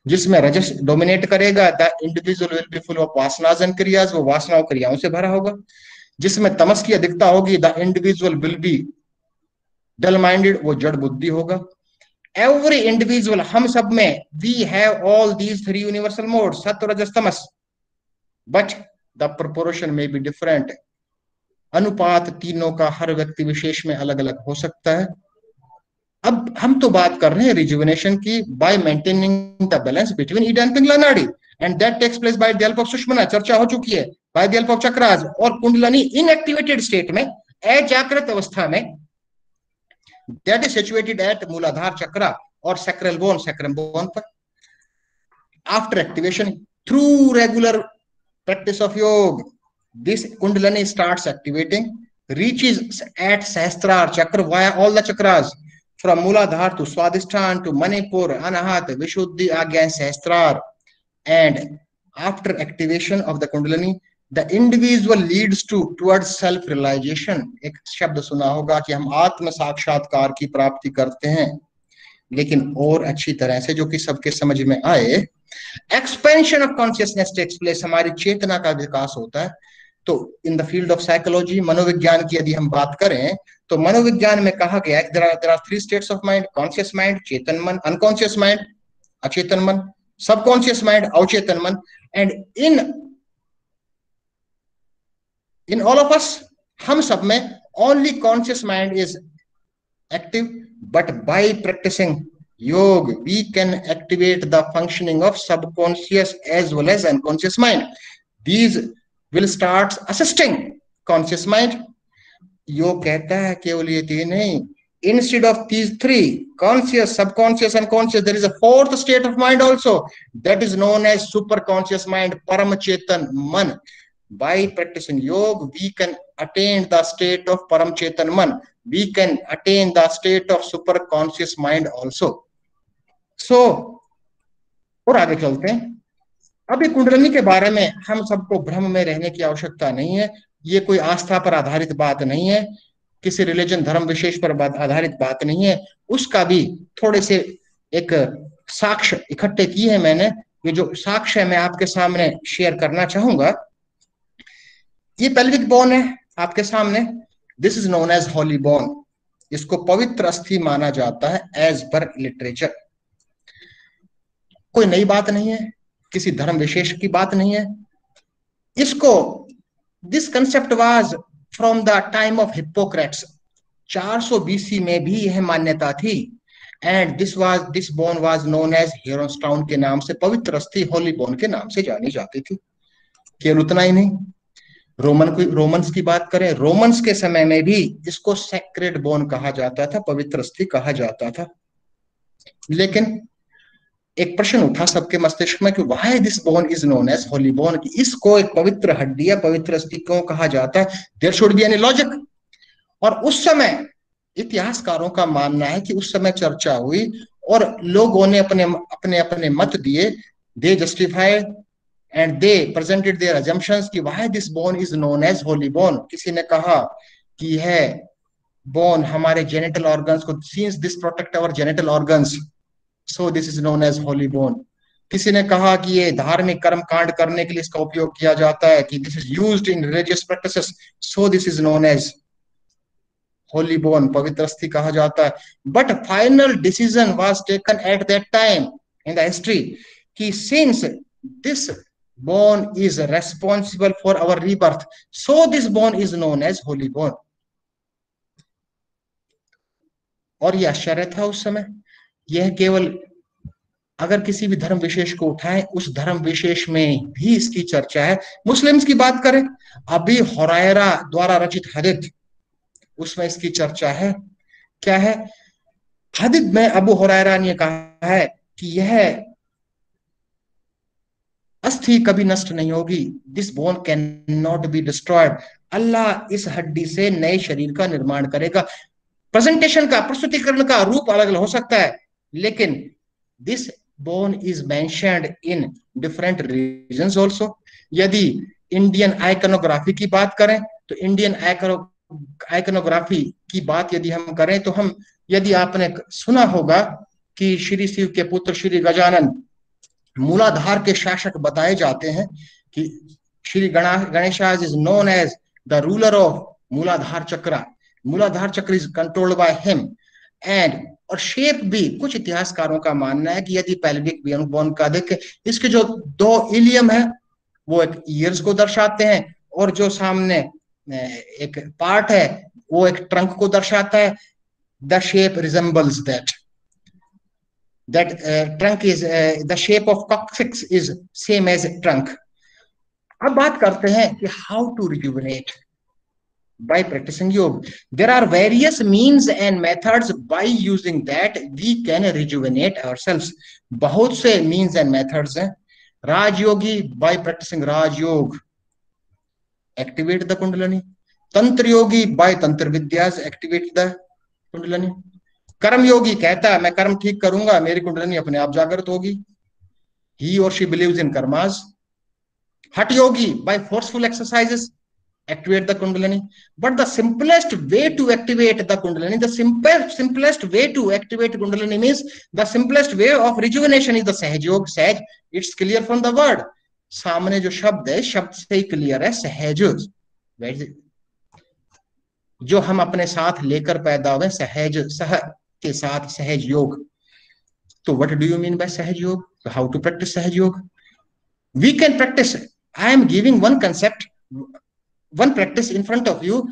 S2: जिसमें रजस डोमिनेट करेगा, the individual will be full of vasanas and kriyas, वो वासनाओं क्रियाओं से भरा होगा. जिसमें तमस की अधिकता होगी, the individual will be dull minded, वो जड़ बुद्धि होगा. एवरी इंडिविजुअल, हम सब में, we have all these 3 universal modes, sattva rajas tamas, but the proportion में बी डिफरेंट. अनुपात तीनों का हर व्यक्ति विशेष में अलग अलग हो सकता है. अब हम तो बात कर रहे हैं रिजुविनेशन की, by maintaining the balance between Ida and Pingala nadi, and that takes place by the help of Sushumna, चर्चा हो चुकी है, by the help of chakras. और कुंडलनी इनएक्टिवेटेड स्टेट में, अजागृत अवस्था में, दैट इज सिचुएटेड एट मूलाधार चक्रा और सैक्रल बोन, सैक्रम बोन पर. After activation through regular practice of yoga, this kundalini starts activating, reaches at Sahasrara chakra via all the chakras, from Mooladhara to Swadhisthana to Manipur, Anahat, Vishuddhi, Agya and Sahasrara. And after activation of the kundalini, the individual leads towards self realization. एक शब्द सुना होगा कि हम आत्म साक्षात्कार की प्राप्ति करते हैं, लेकिन और अच्छी तरह से जो कि सबके समझ में आए, expansion of consciousness takes place, हमारी चेतना का विकास होता है. तो in the field of psychology, मनोविज्ञान की यदि हम बात करें, तो मनोविज्ञान में कहा गया है there are 3 states of mind, conscious mind, चेतन मन, अनकॉन्शियस माइंड, अचेतन मन, सबकॉन्शियस माइंड, अवचेतन मन. And in all of us, हम सब में only conscious mind is active, but by practicing yoga we can activate the functioning of subconscious as well as unconscious mind. These will start assisting conscious mind. योग कहता है केवल ये 3 नहीं, instead of these 3, conscious, subconscious and conscious, there is a 4th state of mind also, that is known as superconscious mind, param chetan man. By practicing yoga we can attain the state of param chetan man, we can attain the state of super conscious mind also. So, और आगे चलते हैं. अभी कुंडलनी के बारे में हम सबको भ्रम में रहने की आवश्यकता नहीं है. ये कोई आस्था पर आधारित बात नहीं है, किसी रिलीजन धर्म विशेष पर आधारित बात नहीं है. उसका भी थोड़े से एक साक्ष्य इकट्ठे किए हैं मैंने. ये जो साक्ष्य मैं आपके सामने शेयर करना चाहूंगा, ये पेल्विक बोन है आपके सामने. This is known as holy bone. इसको पवित्र अस्थि माना जाता है एज पर लिटरेचर. कोई नई बात नहीं है, किसी धर्म विशेष की बात नहीं है. इसको this concept was from the time of Hippocrates. 400 BC में भी यह मान्यता थी. And this bone was known as हेरोस्टाउन के नाम से, पवित्र अस्थि होली बोन के नाम से जानी जाती थी. केवल उतना ही नहीं, रोमन्स की बात करें, रोमन्स के समय में भी इसको सैक्रेड बोन कहा जाता था, पवित्र अस्थि कहा जाता था. लेकिन एक प्रश्न उठा सबके मस्तिष्क में कि why this bone is known as holy bone, कि इसको एक पवित्र हड्डी या पवित्र अस्थि क्यों कहा जाता है? There should be any logic. और उस समय इतिहासकारों का मानना है कि उस समय चर्चा हुई और लोगों ने अपने अपने मत दिए. दे justify and they presented their assumptions कि why this bone is known as holy bone. किसी ने कहा कि यह bone हमारे genital organs को, since this protect our genital organs, so this is known as holy bone. किसी ने कहा कि ये धार्मिक कर्म कांड करने के लिए इसका उपयोग किया जाता है, कि this is used in religious practices, so this is known as holy bone, पवित्र अस्थि कहा जाता है. But final decision was taken at that time in the history कि since this bone is responsible for our rebirth, so this bone is known as holy bone. और यह आश्चर्य था उस समय. यह केवल अगर किसी भी धर्म विशेष को उठाएं, उस धर्म विशेष में भी इसकी चर्चा है. मुस्लिम्स की बात करें, अबी हुरैरा द्वारा रचित हदीथ, उसमें इसकी चर्चा है. क्या है हदीथ में? अबू हुरैरा ने कहा है कि यह अस्थि कभी नष्ट नहीं होगी. This bone can not be destroyed. अल्लाह इस हड्डी से नए शरीर का निर्माण करेगा. प्रेजेंटेशन का, प्रस्तुतिकरण का रूप अलग अलग हो सकता है, लेकिन this bone is mentioned in different regions also. यदि इंडियन आइकनोग्राफी की बात करें, तो इंडियन आइकनोग्राफी की बात यदि हम करें, तो हम, यदि आपने सुना होगा कि श्री शिव के पुत्र श्री गजानन मूलाधार के शासक बताए जाते हैं, कि Shri Ganesha is known as the ruler of Muladhara chakra. Muladhara chakra is controlled by him. And और शेप भी, कुछ इतिहासकारों का मानना है कि यदि पेल्विक बोन का देखें, इसके जो दो इलियम है वो एक ईयर्स को दर्शाते हैं, और जो सामने एक पार्ट है वो एक ट्रंक को दर्शाता है. The shape resembles that trunk is the shape of coccyx is same as trunk. अब बात करते हैं कि how to rejuvenate by practicing yoga. There are various means and methods by using that we can rejuvenate ourselves. बहुत से means and methods हैं. राजयोगी, by practicing Raj Yoga, activate the Kundalini. तंत्र योगी, by तंत्र विद्यास, activate the Kundalini. कर्म योगी कहता है मैं कर्म ठीक करूंगा, मेरी कुंडलिनी अपने आप जागृत होगी. He or she believes in karmas. हठ योगी, by forceful exercises, activate the Kundalini. But the simplest way to activate the Kundalini, the simplest way to activate Kundalini means the simplest way of rejuvenation is the Sahaj Yoga. Sahaj, it's clear from the word. सामने जो शब्द है, शब्द से ही clear है, सहज, जो हम अपने साथ लेकर पैदा हुए, सहज, सह के साथ सहज योग. तो what do you mean by सहज योग? How to practice सहज योग? We can practice. I am giving one concept, one practice in front of you.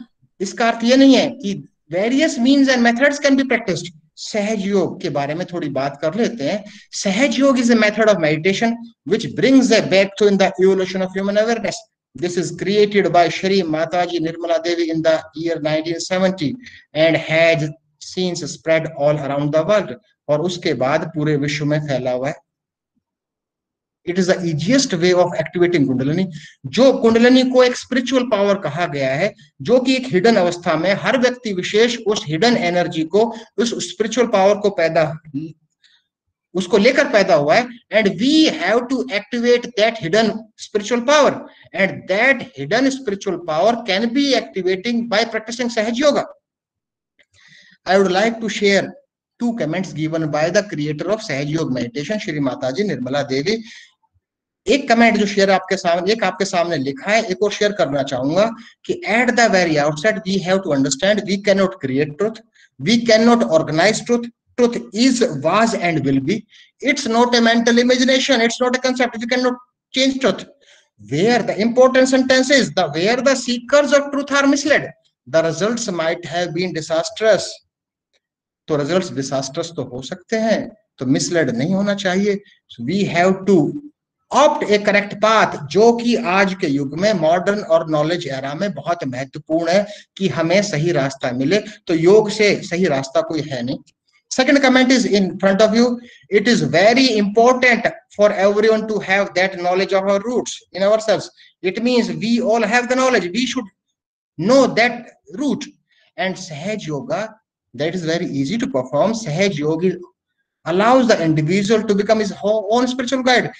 S2: इसका अर्थ ये नहीं है कि various means and methods can be practiced. सहज योग के बारे में थोड़ी बात कर लेते हैं. सहज योग is a method of meditation which brings us back to in the evolution of human awareness. This is created by Shri Mataji Nirmala Devi in the year 1970 and has since spread all around the world. और उसके बाद पूरे विश्व में फैला हुआ है. It is the easiest way of activating kundalini. जो कुंडलिनी को एक स्पिरिचुअल पावर कहा गया है, जो कि एक हिडन अवस्था में हर व्यक्ति विशेष उस हिडन एनर्जी को, उस स्पिरिचुअल पावर को उसको लेकर पैदा हुआ है. And we have to activate that hidden spiritual power, and that hidden spiritual power can be activating by practising Sahaj yoga. I would like to share 2 comments given by the creator of सहज योग meditation, Shri माताजी निर्मला देवी. एक comment जो share आपके सामने लिखा है, एक और शेयर करना चाहूंगा कि at the very outset we have to understand we can not create truth, we can not organise truth. Truth is, was, and will be. It's not a mental imagination. It's not a concept. You cannot change truth. Where the important sentence is, where the seekers of truth are misled, the results might have been disastrous. तो results disastrous तो हो सकते हैं, तो misled नहीं होना चाहिए. So we have to opt a correct path, जो कि आज के युग में मॉडर्न और नॉलेज एरा में बहुत महत्वपूर्ण है कि हमें सही रास्ता मिले. तो योग से सही रास्ता कोई है नहीं. Second comment is in front of you. It is very important for everyone to have that knowledge of our roots in ourselves. It means we all have the knowledge. We should know that root. And Sahaj Yoga, that is very easy to perform. Sahaj Yoga allows the individual to become his own spiritual guide.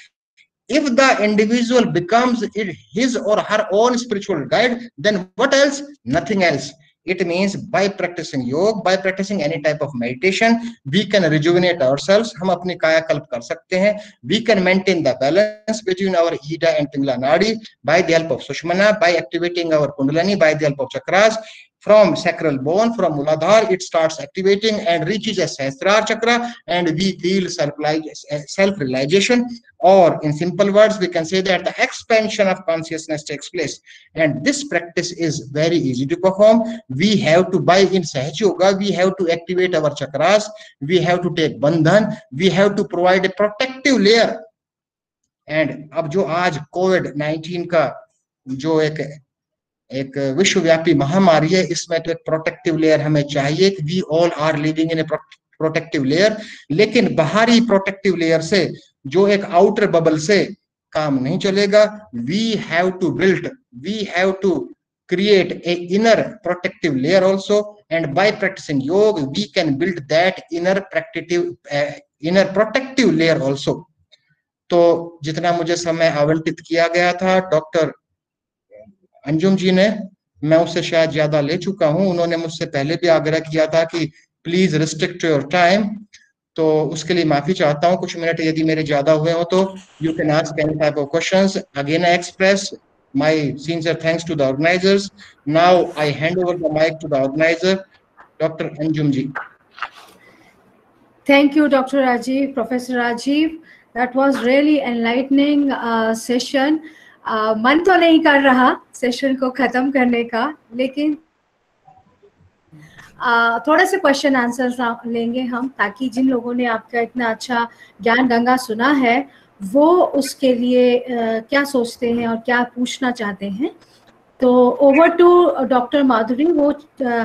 S2: If the individual becomes his or her own spiritual guide, then what else? Nothing else. It means by practicing yoga, by practicing any type of meditation, we can rejuvenate ourselves. हम अपनी कायाकल्प कर सकते हैं. We can maintain the balance between our Ida and Pingala Nadi by the help of Sushmana, by activating our Kundalini, by the help of chakras. From sacral bone, from Muladhara, it starts activating and reaches a Sahasrara chakra, and we feel self-realization. Or in simple words, we can say that the expansion of consciousness takes place. And this practice is very easy to perform. We have to, by in Sahaj Yoga, we have to activate our chakras, we have to take bandhan, we have to provide a protective layer. And अब जो आज COVID-19 का जो एक विश्वव्यापी महामारी है, इसमें तो एक प्रोटेक्टिव लेयर हमें चाहिए कि we all are living in a protective layer. लेकिन बाहरी प्रोटेक्टिव लेयर से, जो एक आउटर बबल से काम नहीं चलेगा. We have to create a inner protective layer also, and by practicing yoga we can build that inner protective layer also. तो जितना मुझे समय आवंटित किया गया था डॉक्टर अंजुम जी ने, मैं उससे शायद ज्यादा ले चुका हूं. उन्होंने मुझसे पहले भी आग्रह किया था कि प्लीज रिस्ट्रिक्ट योर टाइम, तो उसके लिए माफी चाहता हूं. कुछ मिनट यदि मेरे ज्यादा हुए हो तो you can ask any type of questions. Again I express my sincere thanks to the organizers. Now I hand over the mic to the organizer, Dr. Anjum ji.
S1: Thank you, Dr. Rajiv, Professor Rajiv. That was really enlightening session. मन तो नहीं कर रहा session को खत्म करने का, लेकिन थोड़े से क्वेश्चन आंसर्स लेंगे हम, ताकि जिन लोगों ने आपका इतना अच्छा ज्ञान गंगा सुना है वो उसके लिए क्या सोचते हैं और क्या पूछना चाहते हैं. तो ओवर टू डॉक्टर माधुरी, वो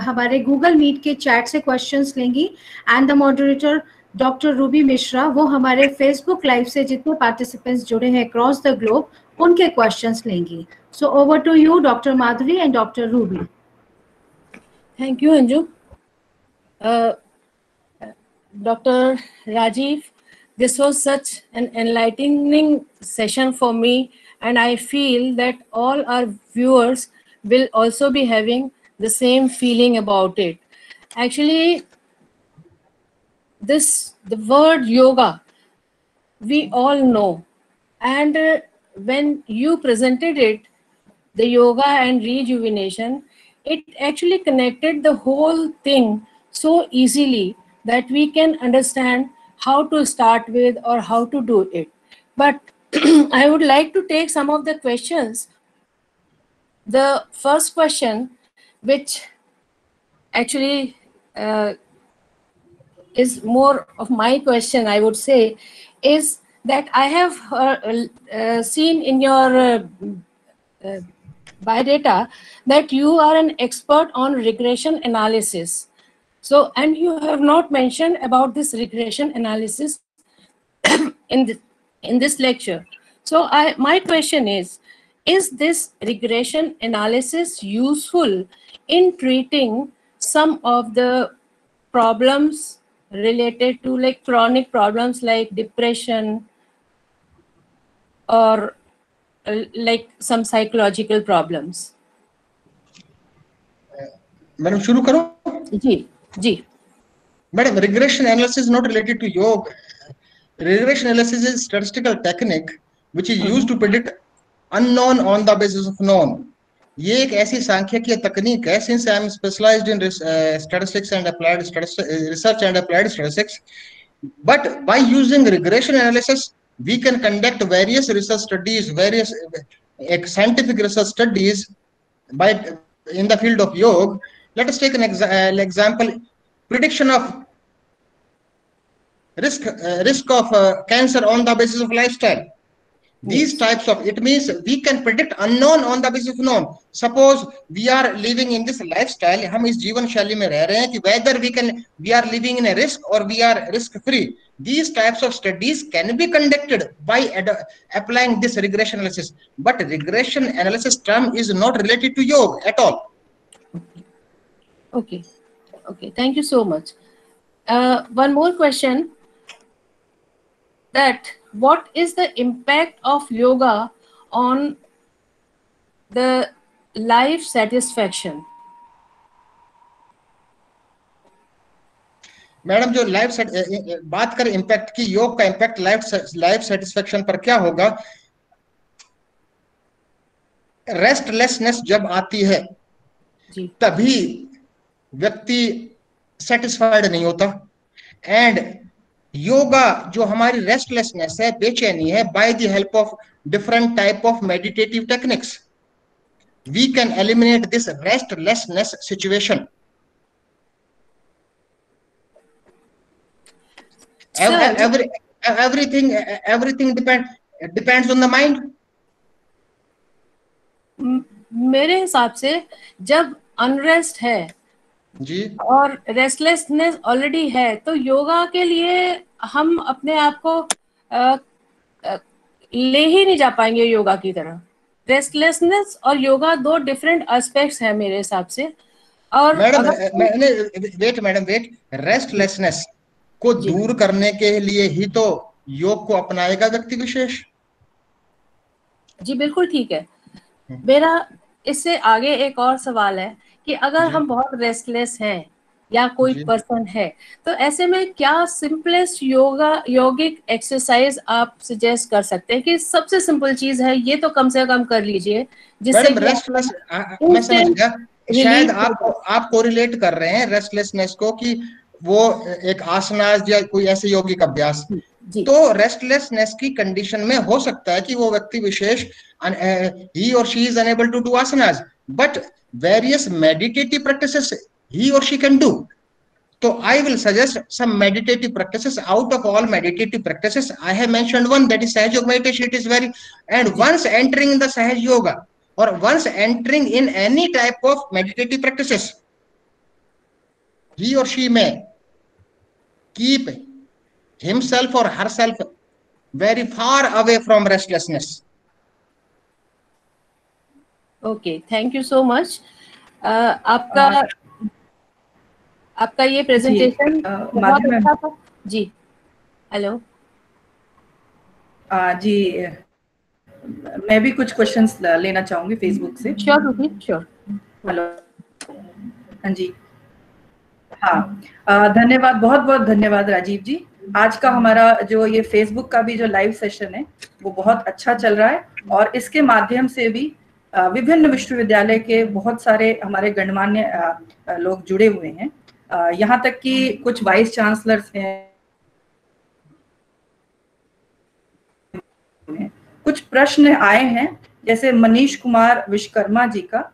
S1: हमारे गूगल मीट के चैट से क्वेश्चंस लेंगी, and the moderator doctor Ruby Mishra, वो हमारे फेसबुक लाइव से जितने पार्टिसिपेंट्स जुड़े हैं अक्रॉस द ग्लोब उनके क्वेश्चंस लेंगी. So over to you doctor Madhuri and doctor Ruby.
S3: Thank you Anju. Doctor Rajiv, this was such an enlightening session for me, and I feel that all our viewers will also be having the same feeling about it. Actually, the word yoga, we all know, and when you presented it, the yoga and rejuvenation, it actually connected the whole thing so easily that we can understand how to start with or how to do it. But I would like to take some of the questions. The first question, which actually is more of my question, I would say, is that I have seen in your biodata that you are an expert on regression analysis. So, and you have not mentioned about this regression analysis in this lecture. So, my question is this regression analysis useful in treating some of the problems related to like chronic problems like depression or like some psychological problems?
S2: Madam शुरू करो.
S3: जी
S2: madam, regression analysis is not related to yoga. Regression analysis is a statistical technique which is used to predict unknown on the basis of known. ये एक ऐसी सांख्यिकीय तकनीक है. Since I am specialized in statistics and applied research and applied statistics, but by using regression analysis we can conduct various research studies, various scientific research studies by in the field of yoga. Let us take an example: prediction of risk of cancer on the basis of lifestyle. These types of, it means we can predict unknown on the basis of known. Suppose we are living in this lifestyle, हम इस जीवन शैली में रह रहे हैं कि whether we are living in a risk or we are risk free. These types of studies can be conducted by applying this regression analysis. But regression analysis term is not related to yoga at all.
S3: Okay, thank you so much. One more question, that what is the impact of yoga on the life satisfaction?
S2: Madam जो बात करें impact की, योग का impact life satisfaction पर क्या होगा? Restlessness जब आती है
S3: जी
S2: तभी व्यक्ति सेटिस्फाइड नहीं होता। एंड योगा जो हमारी रेस्टलेसनेस है, बेचैनी है, by the help of different type of meditative techniques we can eliminate this restlessness situation.
S3: Sir,
S2: Everything depends on the mind.
S3: मेरे हिसाब से जब अनरेस्ट है
S2: जी
S3: और रेस्टलेसनेस ऑलरेडी है, तो योगा के लिए हम अपने आप को अ, ले ही नहीं जा पाएंगे योगा की तरह। रेस्टलेसनेस और योगा दो डिफरेंट एस्पेक्ट्स हैं मेरे हिसाब से। और
S2: मैडम,
S3: अगर
S2: मैडम वेट, रेस्टलेसनेस को
S3: जी
S2: दूर करने के लिए ही तो योग को अपनाएगा व्यक्ति विशेष।
S3: जी बिल्कुल ठीक है। मेरा इससे आगे एक और सवाल है कि अगर
S2: जी
S3: हम बहुत रेस्टलेस हैं या कोई
S2: जी
S3: पर्सन है, तो ऐसे में क्या सिंपलेस्ट योगिक एक्सरसाइज आप सजेस्ट कर सकते हैं कि सबसे सिंपल चीज है ये तो कम से कम कर लीजिए जिससे
S2: मैडम,
S3: कि
S2: रेस्टलेस मैं समझ
S3: इंस्टेंट
S2: गया। शायद
S3: रिलीफ हो
S2: आप कोरिलेट कर रहे हैं रेस्टलेसनेस को कि वो एक आसनास या कोई ऐसे यौगिक अभ्यास।
S3: जाए। जी
S2: तो रेस्टलेसनेस की कंडीशन में हो सकता है कि वो व्यक्ति विशेष ही और she is unable to do asanas, but various meditative practices he और she can do. So I will suggest some meditative practices. Out of all meditative practices, I have mentioned one, that is Sahaj Yoga meditation. It is very, and
S3: जी
S2: once entering in the Sahaj Yoga or once entering in any type of meditative practices, he or she may keep himself or herself very far away from restlessness.
S3: Okay, thank you so much. आपका आपका ये presentation बहुत
S6: Madhavi ma'am,
S3: अच्छा था। जी hello.
S6: जी मैं भी कुछ questions लेना चाहूंगी फेसबुक से।
S3: Sure Ruby, sure.
S6: हेलो, हाँ जी, हाँ, धन्यवाद, बहुत बहुत धन्यवाद राजीव जी। आज का हमारा जो ये फेसबुक का भी जो लाइव सेशन है वो बहुत अच्छा चल रहा है और इसके माध्यम से भी विभिन्न विश्वविद्यालय के बहुत सारे हमारे गणमान्य लोग जुड़े हुए हैं। यहाँ तक कि कुछ वाइस चांसलर्स हैं। कुछ प्रश्न आए हैं, जैसे मनीष कुमार विश्वकर्मा जी का,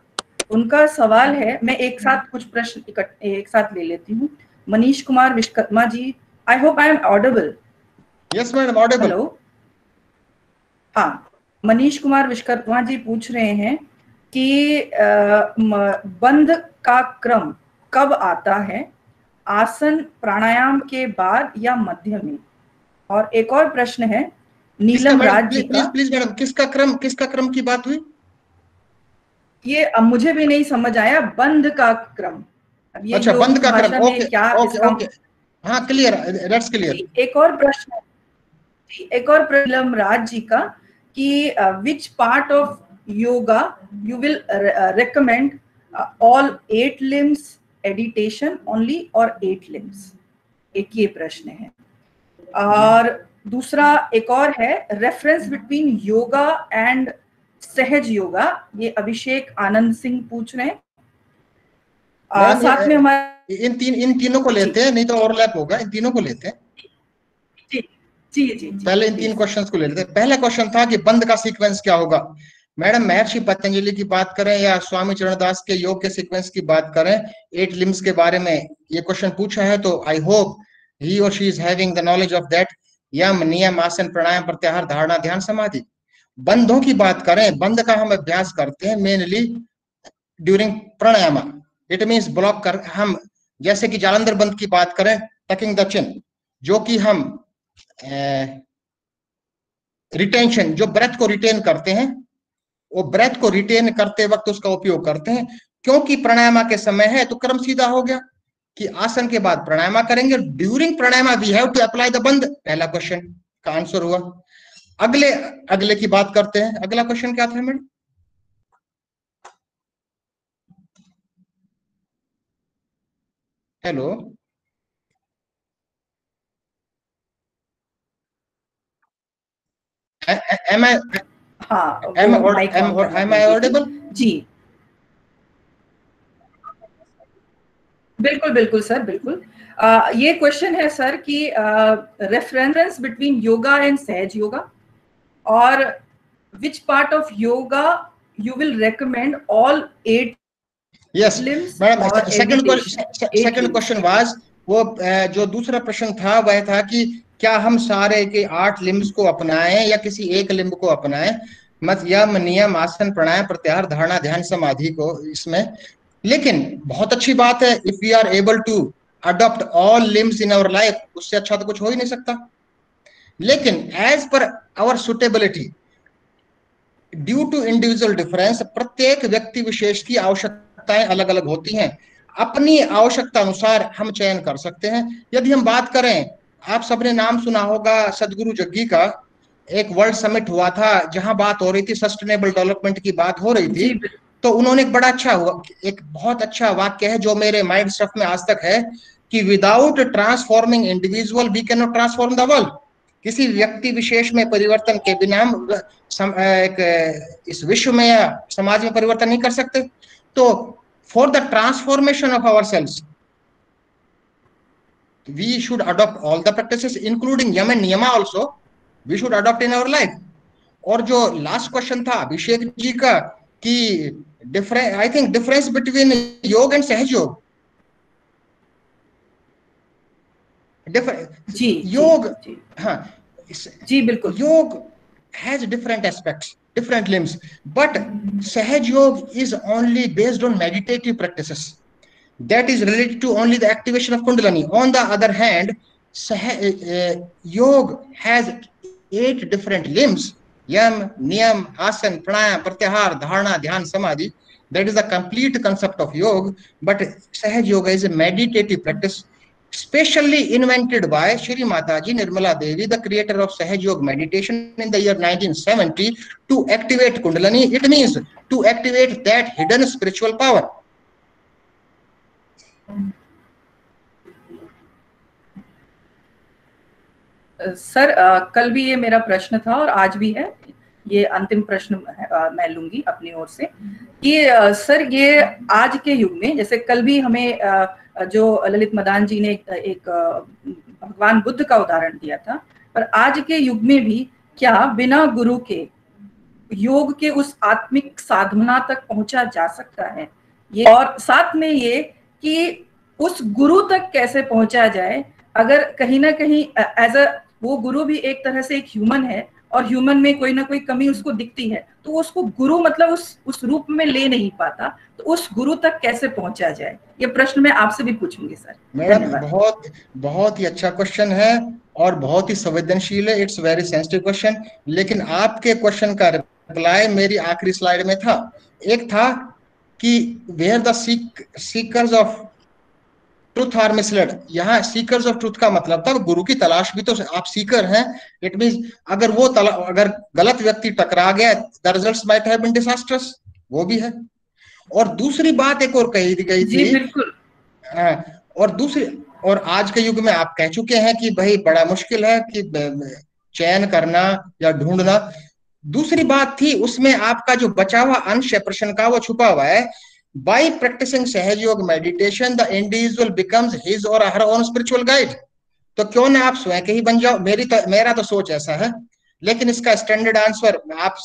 S6: उनका सवाल है, मैं एक साथ कुछ प्रश्न एक साथ ले लेती हूँ। Manish Kumar Vishwakarma ji, I hope I am audible.
S2: Yes, madam, audible.
S6: Hello, हाँ, मनीष कुमार विश्वकर्मा जी पूछ रहे हैं कि बंध का क्रम कब आता है, आसन प्राणायाम के बाद या मध्य में? और एक और प्रश्न है नीलम राज जी का।
S2: प्लीज मैडम, किसका क्रम की बात हुई?
S6: ये अब मुझे भी नहीं समझ आया, बंध का क्रम। अब ये
S2: अच्छा, बंद का क्रम,
S6: भाषा में
S2: ओके
S6: क्या
S2: ओके
S6: इसका?
S2: ओके, हाँ, क्लियर, दैट्स क्लियर।
S6: एक और प्रश्न, एक और प्रश्न राज जी का कि which part of yoga you will recommend, all 8 limbs meditation only और 8 लिम्स? एक ये प्रश्न है। और दूसरा एक और है, रेफरेंस बिटवीन योगा एंड सहज योगा, ये अभिषेक आनंद सिंह पूछ रहे हैं। साथ में हमारे
S2: इन तीनों को लेते हैं, नहीं तो ओवरलैप होगा। इन तीनों को लेते हैं।
S6: जी जी जी,
S2: पहले इन 3 क्वेश्चंस को ले लेते हैं। पहला क्वेश्चन था कि बंद का सीक्वेंस क्या होगा। मैडम, महर्षि पतंजलि की बात करें या स्वामी चरणदास के योग के सीक्वेंस की बात करें, 8 लिम्स के बारे में ये क्वेश्चन पूछा है, तो आई होप ही और she is having the knowledge of that. Yama, niyama, asana, प्राणायाम, प्रत्याहार, धारणा, ध्यान, समाधि। बंधों की बात करें, बंद का हम अभ्यास करते हैं mainly during pranayama. It means block कर, हम जैसे कि जालंधर बंद की बात करें, टकिंग द चिन, जो कि हम रिटेंशन, जो ब्रेथ को रिटेन करते हैं, वो ब्रेथ को रिटेन करते वक्त उसका उपयोग करते हैं। क्योंकि प्राणायाम के समय है तो क्रम सीधा हो गया कि आसन के बाद प्राणायाम करेंगे, during pranayama we have to apply the bandh. पहला क्वेश्चन का आंसर हुआ। अगले की बात करते हैं। अगला क्वेश्चन क्या था मैडम? हेलो,
S6: हाँ,
S2: am I audible?
S6: जी बिल्कुल बिल्कुल सर, बिल्कुल। ये क्वेश्चन है सर कि रेफरेंस बिटवीन योगा एंड सहज योगा, और which part of yoga you will recommend all 8
S2: Yes,
S6: limbs
S2: madam,
S6: or
S2: second question was, वो जो दूसरा प्रश्न था वह था कि क्या हम सारे के 8 लिम्स को अपनाएं या किसी एक लिम्ब को अपनाएं, मत यम नियम आसन प्राणायाम प्रत्याहार धारणा ध्यान समाधि को इसमें। लेकिन बहुत अच्छी बात है, if we are able to adopt all limbs in our life, उससे अच्छा तो कुछ हो ही नहीं सकता। लेकिन as per our suitability due to individual difference, प्रत्येक व्यक्ति विशेष की आवश्यकताएं अलग अलग होती हैं, अपनी आवश्यकता अनुसार हम चयन कर सकते हैं। यदि हम बात करें, आप सबने नाम सुना होगा सदगुरु जग्गी का, एक वर्ल्ड समिट हुआ था जहां बात हो रही थी सस्टेनेबल डेवलपमेंट की बात हो रही थी, तो उन्होंने एक बड़ा अच्छा एक बहुत अच्छा वाक्य है जो मेरे माइंड स्टफ में आज तक है कि without transforming individual we can not transform the world. किसी व्यक्ति विशेष में परिवर्तन के बिना हम इस विश्व में या समाज में परिवर्तन नहीं कर सकते। तो for the transformation of ourselves we should adopt all the practices including yama and niyama also we should adopt in our life. और जो लास्ट क्वेश्चन था अभिषेक जी का कि I think difference between yoga and Sahaj yoga,
S6: जी
S2: योग,
S6: जी,
S2: हाँ
S6: जी बिल्कुल,
S2: योग has different aspects, different limbs, but Sahaj Yoga is only based on meditative practices that is related to only the activation of Kundalini. On the other hand, Yoga has 8 different limbs: Yam, Niyam, Asan, Pranayam, Pratyahar, Dharana, Dhyan, Samadhi. That is the complete concept of Yoga. But Sahaj Yoga is a meditative practice specially invented by Shri Mataji Nirmala Devi, the creator of Sahaj Yoga meditation in the year 1970, to activate Kundalini. It means to activate that hidden spiritual power.
S6: Sir कल भी ये मेरा प्रश्न था और आज भी है, ये अंतिम प्रश्न मैं लूंगी अपनी ओर से कि सर ये आज के युग में, जैसे कल भी हमें जो ललित मदान जी ने एक भगवान बुद्ध का उदाहरण दिया था, पर आज के युग में भी क्या बिना गुरु के योग के उस आत्मिक साधना तक पहुंचा जा सकता है? ये और साथ में ये कि उस गुरु तक कैसे पहुंचा जाए, अगर कहीं ना कहीं एज अ वो गुरु भी एक तरह से एक ह्यूमन है और ह्यूमन में कोई ना कोई कमी उसको दिखती है, तो उसको गुरु मतलब उस रूप में ले नहीं पाता, तो उस गुरु तक कैसे पहुंचा जाए? ये प्रश्न मैं आपसे भी पूछूंगी सर।
S2: मैडम बहुत ही अच्छा क्वेश्चन है और बहुत ही संवेदनशील है, इट्स वेरी सेंसिटिव क्वेश्चन। लेकिन आपके क्वेश्चन का रिप्लाई मेरी आखिरी स्लाइड में था। एक था कि where the seekers of truth are misled, यहाँ सीकर्स ऑफ ट्रूथ का मतलब था गुरु की तलाश भी तो आप सीकर हैं। इट मींस अगर वो अगर गलत व्यक्ति टकरा गया, the results might have been disasters, वो भी है। और दूसरी बात एक और कही गई थी,
S6: बिल्कुल,
S2: और आज के युग में आप कह चुके हैं कि भाई बड़ा मुश्किल है कि चयन करना या ढूंढना। दूसरी बात थी उसमें आपका जो बचा हुआ अंश है प्रश्न का, वो छुपा हुआ है। By practicing Sahaj Yoga meditation, the individual becomes his or her own spiritual guide. तो क्यों ना आप स्वयं के ही बन जाओ? मेरा तो सोच ऐसा है, लेकिन इसका स्टैंडर्ड आंसर आप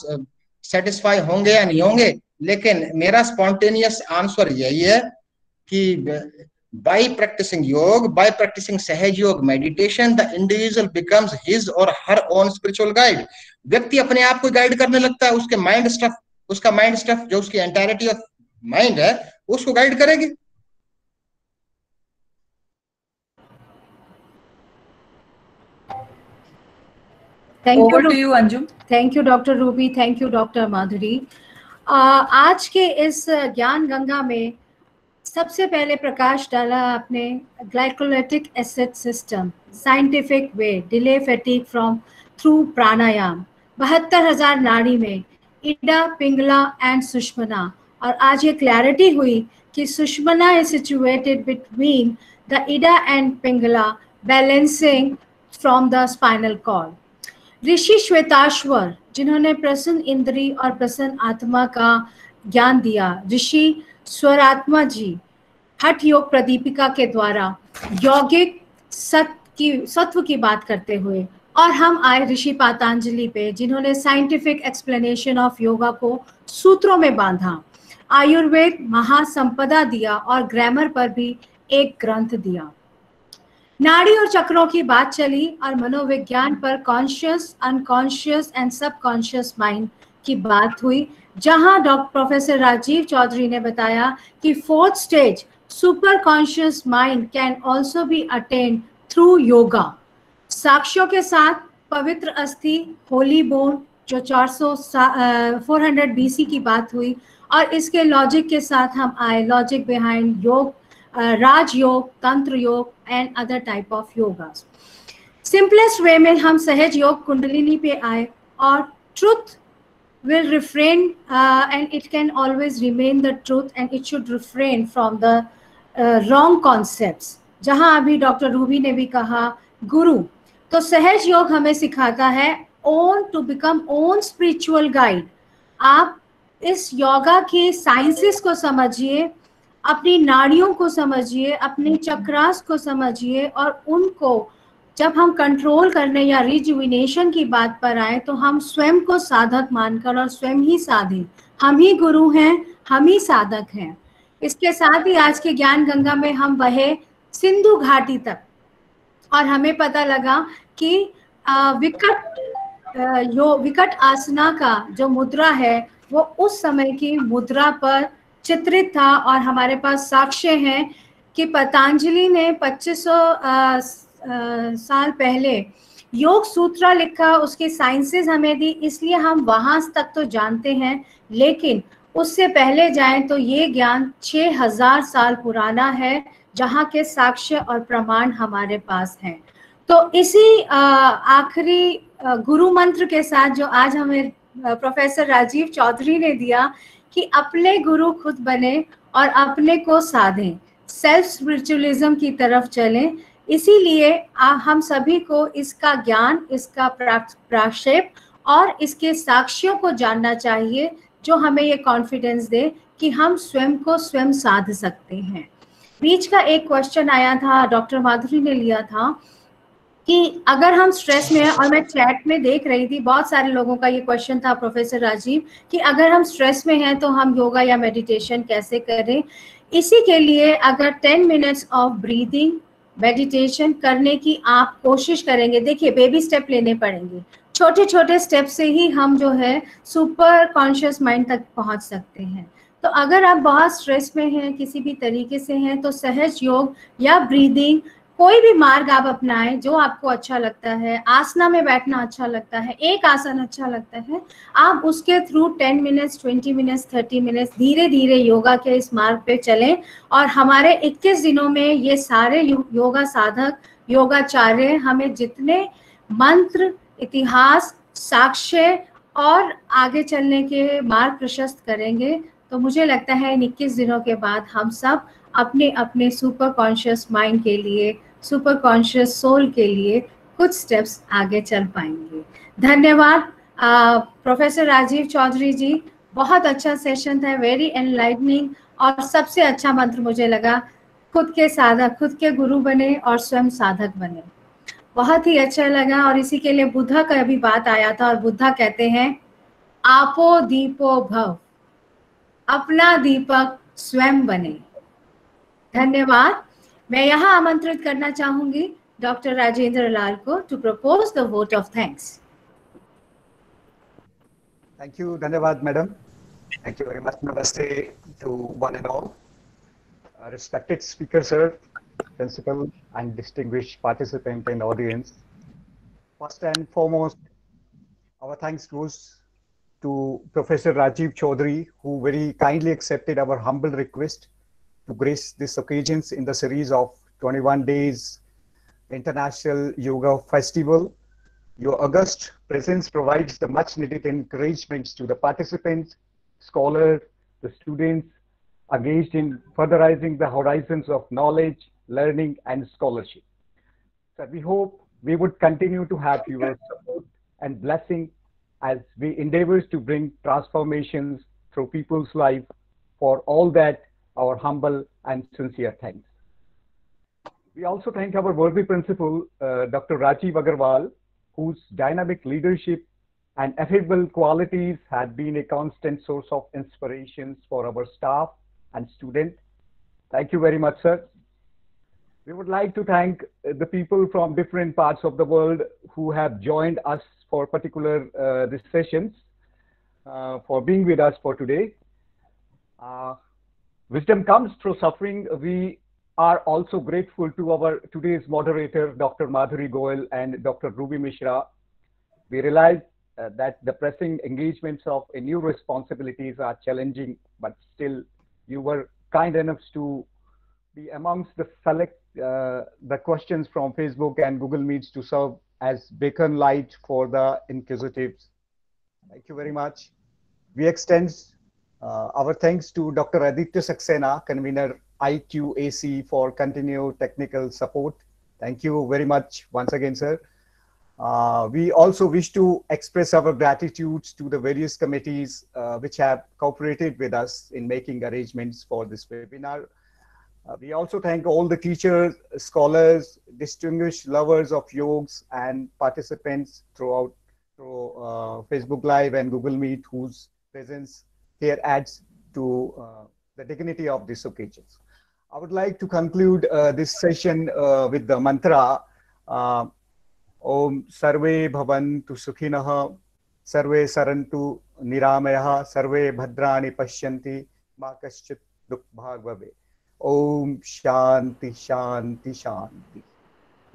S2: सेटिस्फाई होंगे या नहीं होंगे, लेकिन मेरा स्पॉन्टेनियस आंसर यही है कि by practicing yoga, by practicing Sahaj Yoga meditation, the individual becomes his or her own spiritual guide. व्यक्ति अपने आप को गाइड करने लगता है, उसका माइंड स्टफ जो उसकी एंटायरिटी ऑफ माइंड है उसको गाइड करेगी।
S1: Thank you Anjum, thank you doctor Ruby, thank you doctor Madhuri. आज के इस ज्ञान गंगा में सबसे पहले प्रकाश डाला आपने glycolytic acid system, scientific way, delay fatigue from through pranayama, 72,000 नाड़ी में इडा, पिंगला एंड सुषुम्ना। और आज ये क्लैरिटी हुई कि Sushumna is situated between the Ida and Pingala, balancing from the spinal cord. Rishi Shvetashvara जिन्होंने प्रसन्न इंद्री और प्रसन्न आत्मा का ज्ञान दिया, ऋषि स्वरात्मा जी हठ योग प्रदीपिका के द्वारा यौगिक सत्व की बात करते हुए, और हम आए ऋषि पातंजलि पे जिन्होंने साइंटिफिक एक्सप्लेनेशन ऑफ योगा को सूत्रों में बांधा, आयुर्वेद महासंपदा दिया और ग्रामर पर भी एक ग्रंथ दिया। नाड़ी और चक्रों की बात चली और मनोविज्ञान पर conscious, unconscious and subconscious mind की बात हुई, जहां डॉक्टर प्रोफेसर राजीव चौधरी ने बताया कि fourth stage super conscious mind can also be attend through yoga. साक्ष्यों के साथ पवित्र अस्थि, होली बोन, जो 400 BC की बात हुई, और इसके लॉजिक के साथ हम आए, लॉजिक बिहाइंड योग, Rajyoga, Tantra yoga and other type of yogas. Simplest way में हम सहज योग कुंडलिनी पे आए, और truth will refrain and it can always remain the truth and it should refrain from the wrong concepts। जहां अभी डॉक्टर रूबी ने भी कहा गुरु, तो सहज योग हमें सिखाता है own to become own spiritual guide। आप इस योगा के साइंसेस को समझिए, अपनी नाड़ियों को समझिए, अपने चक्रास को समझिए, और उनको जब हम कंट्रोल करने या रिजुविनेशन की बात पर आए तो हम स्वयं को साधक मानकर और स्वयं ही साधे। हम ही गुरु हैं, हम ही साधक हैं। इसके साथ ही आज के ज्ञान गंगा में हम बहे सिंधु घाटी तक, और हमें पता लगा कि विकट आसना का जो मुद्रा है वो उस समय की मुद्रा पर चित्रित था, और हमारे पास साक्ष्य हैं कि पतंजलि ने 2500 साल पहले योग सूत्रा लिखा, उसके साइंसेस हमें दी, इसलिए हम वहां तक तो जानते हैं, लेकिन उससे पहले जाएं तो ये ज्ञान 6000 साल पुराना है, जहां के साक्ष्य और प्रमाण हमारे पास हैं। तो इसी आखिरी गुरु मंत्र के साथ जो आज हमें प्रोफेसर राजीव चौधरी ने दिया कि अपने गुरु खुद बने और अपने को साधें, सेल्फ स्पिरिचुअलिज्म की तरफ चलें, इसीलिए हम सभी को इसका ज्ञान, इसका प्रक्षेप और इसके साक्ष्यों को जानना चाहिए, जो हमें ये कॉन्फिडेंस दे कि हम स्वयं को स्वयं साध सकते हैं। बीच का एक क्वेश्चन आया था, डॉक्टर माधुरी ने लिया था कि अगर हम स्ट्रेस में हैं, और मैं चैट में देख रही थी बहुत सारे लोगों का ये क्वेश्चन था प्रोफेसर राजीव, कि अगर हम स्ट्रेस में हैं तो हम योगा या मेडिटेशन कैसे करें। इसी के लिए अगर 10 मिनट्स ऑफ ब्रीदिंग मेडिटेशन करने की आप कोशिश करेंगे, देखिए बेबी स्टेप लेने पड़ेंगे, छोटे छोटे स्टेप से ही हम जो है सुपर कॉन्शियस माइंड तक पहुंच सकते हैं। तो अगर आप बहुत स्ट्रेस में हैं, किसी भी तरीके से हैं, तो सहज योग या ब्रीदिंग, कोई भी मार्ग आप अपनाएं जो आपको अच्छा लगता है, आसना में बैठना अच्छा लगता है, एक आसन अच्छा लगता है, आप उसके थ्रू 10 मिनट्स, 20 मिनट्स, 30 मिनट्स धीरे धीरे योगा के इस मार्ग पे चलें। और हमारे 21 दिनों में ये सारे योगा साधक, योगाचार्य हमें जितने मंत्र, इतिहास, साक्ष्य और आगे चलने के मार्ग प्रशस्त करेंगे, तो मुझे लगता है इन 21 दिनों के बाद हम सब अपने अपने सुपर कॉन्शियस माइंड के लिए, सुपर कॉन्शियस सोल के लिए कुछ स्टेप्स आगे चल पाएंगे। धन्यवाद प्रोफेसर राजीव चौधरी जी, बहुत अच्छा सेशन था, वेरी एनलाइटनिंग, और सबसे अच्छा मंत्र मुझे लगा खुद के साधक, खुद के गुरु बने और स्वयं साधक बने, बहुत ही अच्छा लगा। और इसी के लिए बुद्धा का भी बात आया था, और बुद्धा कहते हैं आपो दीपो भव, अपना दीपक स्वयं बने। धन्यवाद। मैं यहाँ आमंत्रित करना चाहूंगी डॉक्टर राजेंद्र लाल को to propose the vote of thanks.
S7: Thank you, धन्यवाद madam. Thank you very much. Namaste to one and all. Respected speaker sir, principal and distinguished participant and audience. First and foremost, our thanks goes to Professor Rajiv Chaudhary, who very kindly accepted our humble request to grace this occasions in the series of 21 days International Yoga Festival. Your august presence provides the much needed encouragements to the participants, scholars, the students engaged in furtherizing the horizons of knowledge, learning, and scholarship. So we hope we would continue to have your support and blessing as we endeavors to bring transformations through people's life. For all that, our humble and sincere thanks. We also thank our worthy principal, Dr. Rajiv Agarwal, whose dynamic leadership and affable qualities had been a constant source of inspirations for our staff and students. Thank you very much, sir. We would like to thank the people from different parts of the world who have joined us for particular these sessions, for being with us for today. Wisdom comes through suffering. We are also grateful to our today's moderator, Dr. Madhuri Goel and Dr. Ruby Mishra. We realize that the pressing engagements of new responsibilities are challenging, but still you were kind enough to be amongst the select the questions from Facebook and Google Meets to serve as beacon light for the inquisitives. Thank you very much. We extend our thanks to Dr. Aditya Saxena, convener IQAC, for continued technical support. Thank you very much once again, sir. We also wish to express our gratitude to the various committees which have cooperated with us in making arrangements for this webinar. We also thank all the teachers, scholars, distinguished lovers of yogas and participants through Facebook Live and Google Meet, whose presence here adds to the dignity of this occasion. I would like to conclude this session with the mantra, Om Sarve Bhavantu Sukhinah, Sarve Sarantu Niramayah, Sarve Bhadrani Pashyanti, Ma Kaschit Dukh Bhagvave. Om Shanti Shanti Shanti.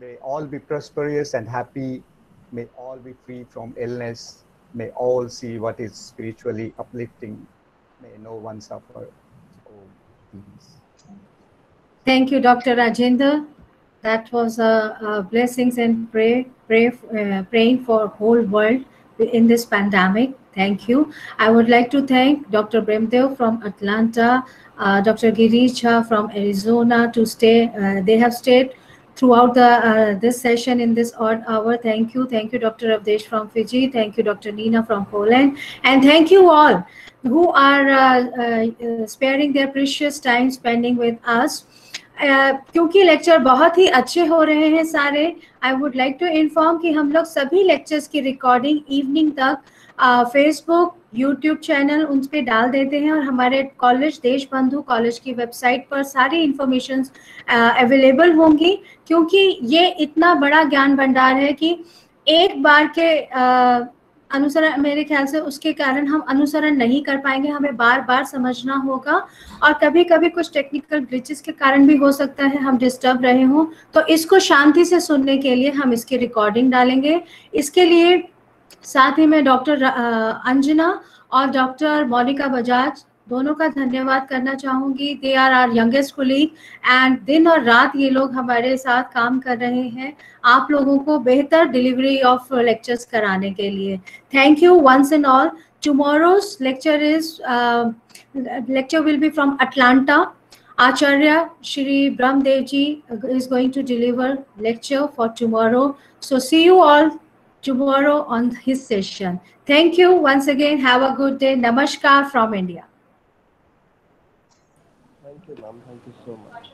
S7: May all be prosperous and happy. May all be free from illness. May all see what is spiritually uplifting. May no one suffer. Om peace.
S1: Thank you, Dr. Rajendra. That was blessings and praying for whole world in this pandemic. Thank you. I would like to thank Dr. Bremdev from Atlanta, Dr. Giricha from Arizona to stay. They have stayed throughout this session in this odd hour. Thank you. Thank you, Dr. Avdesh from Fiji. Thank you, Dr. Nina from Poland. And thank you all who are sparing their precious time spending with us. क्योंकि lecture बहुत ही अच्छे हो रहे हैं सारे, I would like to inform कि हम लोग सभी लेक्चर्स की रिकॉर्डिंग इवनिंग तक फेसबुक, यूट्यूब चैनल उन पे डाल देते हैं और हमारे कॉलेज देशबंधु कॉलेज की वेबसाइट पर सारी इंफॉर्मेशन अवेलेबल होंगी, क्योंकि ये इतना बड़ा ज्ञान भंडार है कि एक बार के अनुसरण, मेरे ख्याल से उसके कारण हम अनुसरण नहीं कर पाएंगे, हमें बार बार समझना होगा और कभी कभी कुछ टेक्निकल ग्लिचेस के कारण भी हो सकता है हम डिस्टर्ब रहे हों, तो इसको शांति से सुनने के लिए हम इसकी रिकॉर्डिंग डालेंगे। इसके लिए साथ ही में डॉक्टर अंजना और डॉक्टर मोनिका बजाज दोनों का धन्यवाद करना चाहूँगी। They are our youngest colleague and दिन और रात ये लोग हमारे साथ काम कर रहे हैं आप लोगों को बेहतर डिलीवरी ऑफ लेक्चर्स कराने के लिए। Thank you once and all. Tomorrow's lecture will be from Atlanta. Acharya Shri Brahmdev ji is going to deliver lecture for tomorrow. So see you all tomorrow on his session. Thank you once again. Have a good day. Namaskar from India.
S8: Thank you, ma'am. Thank you so much.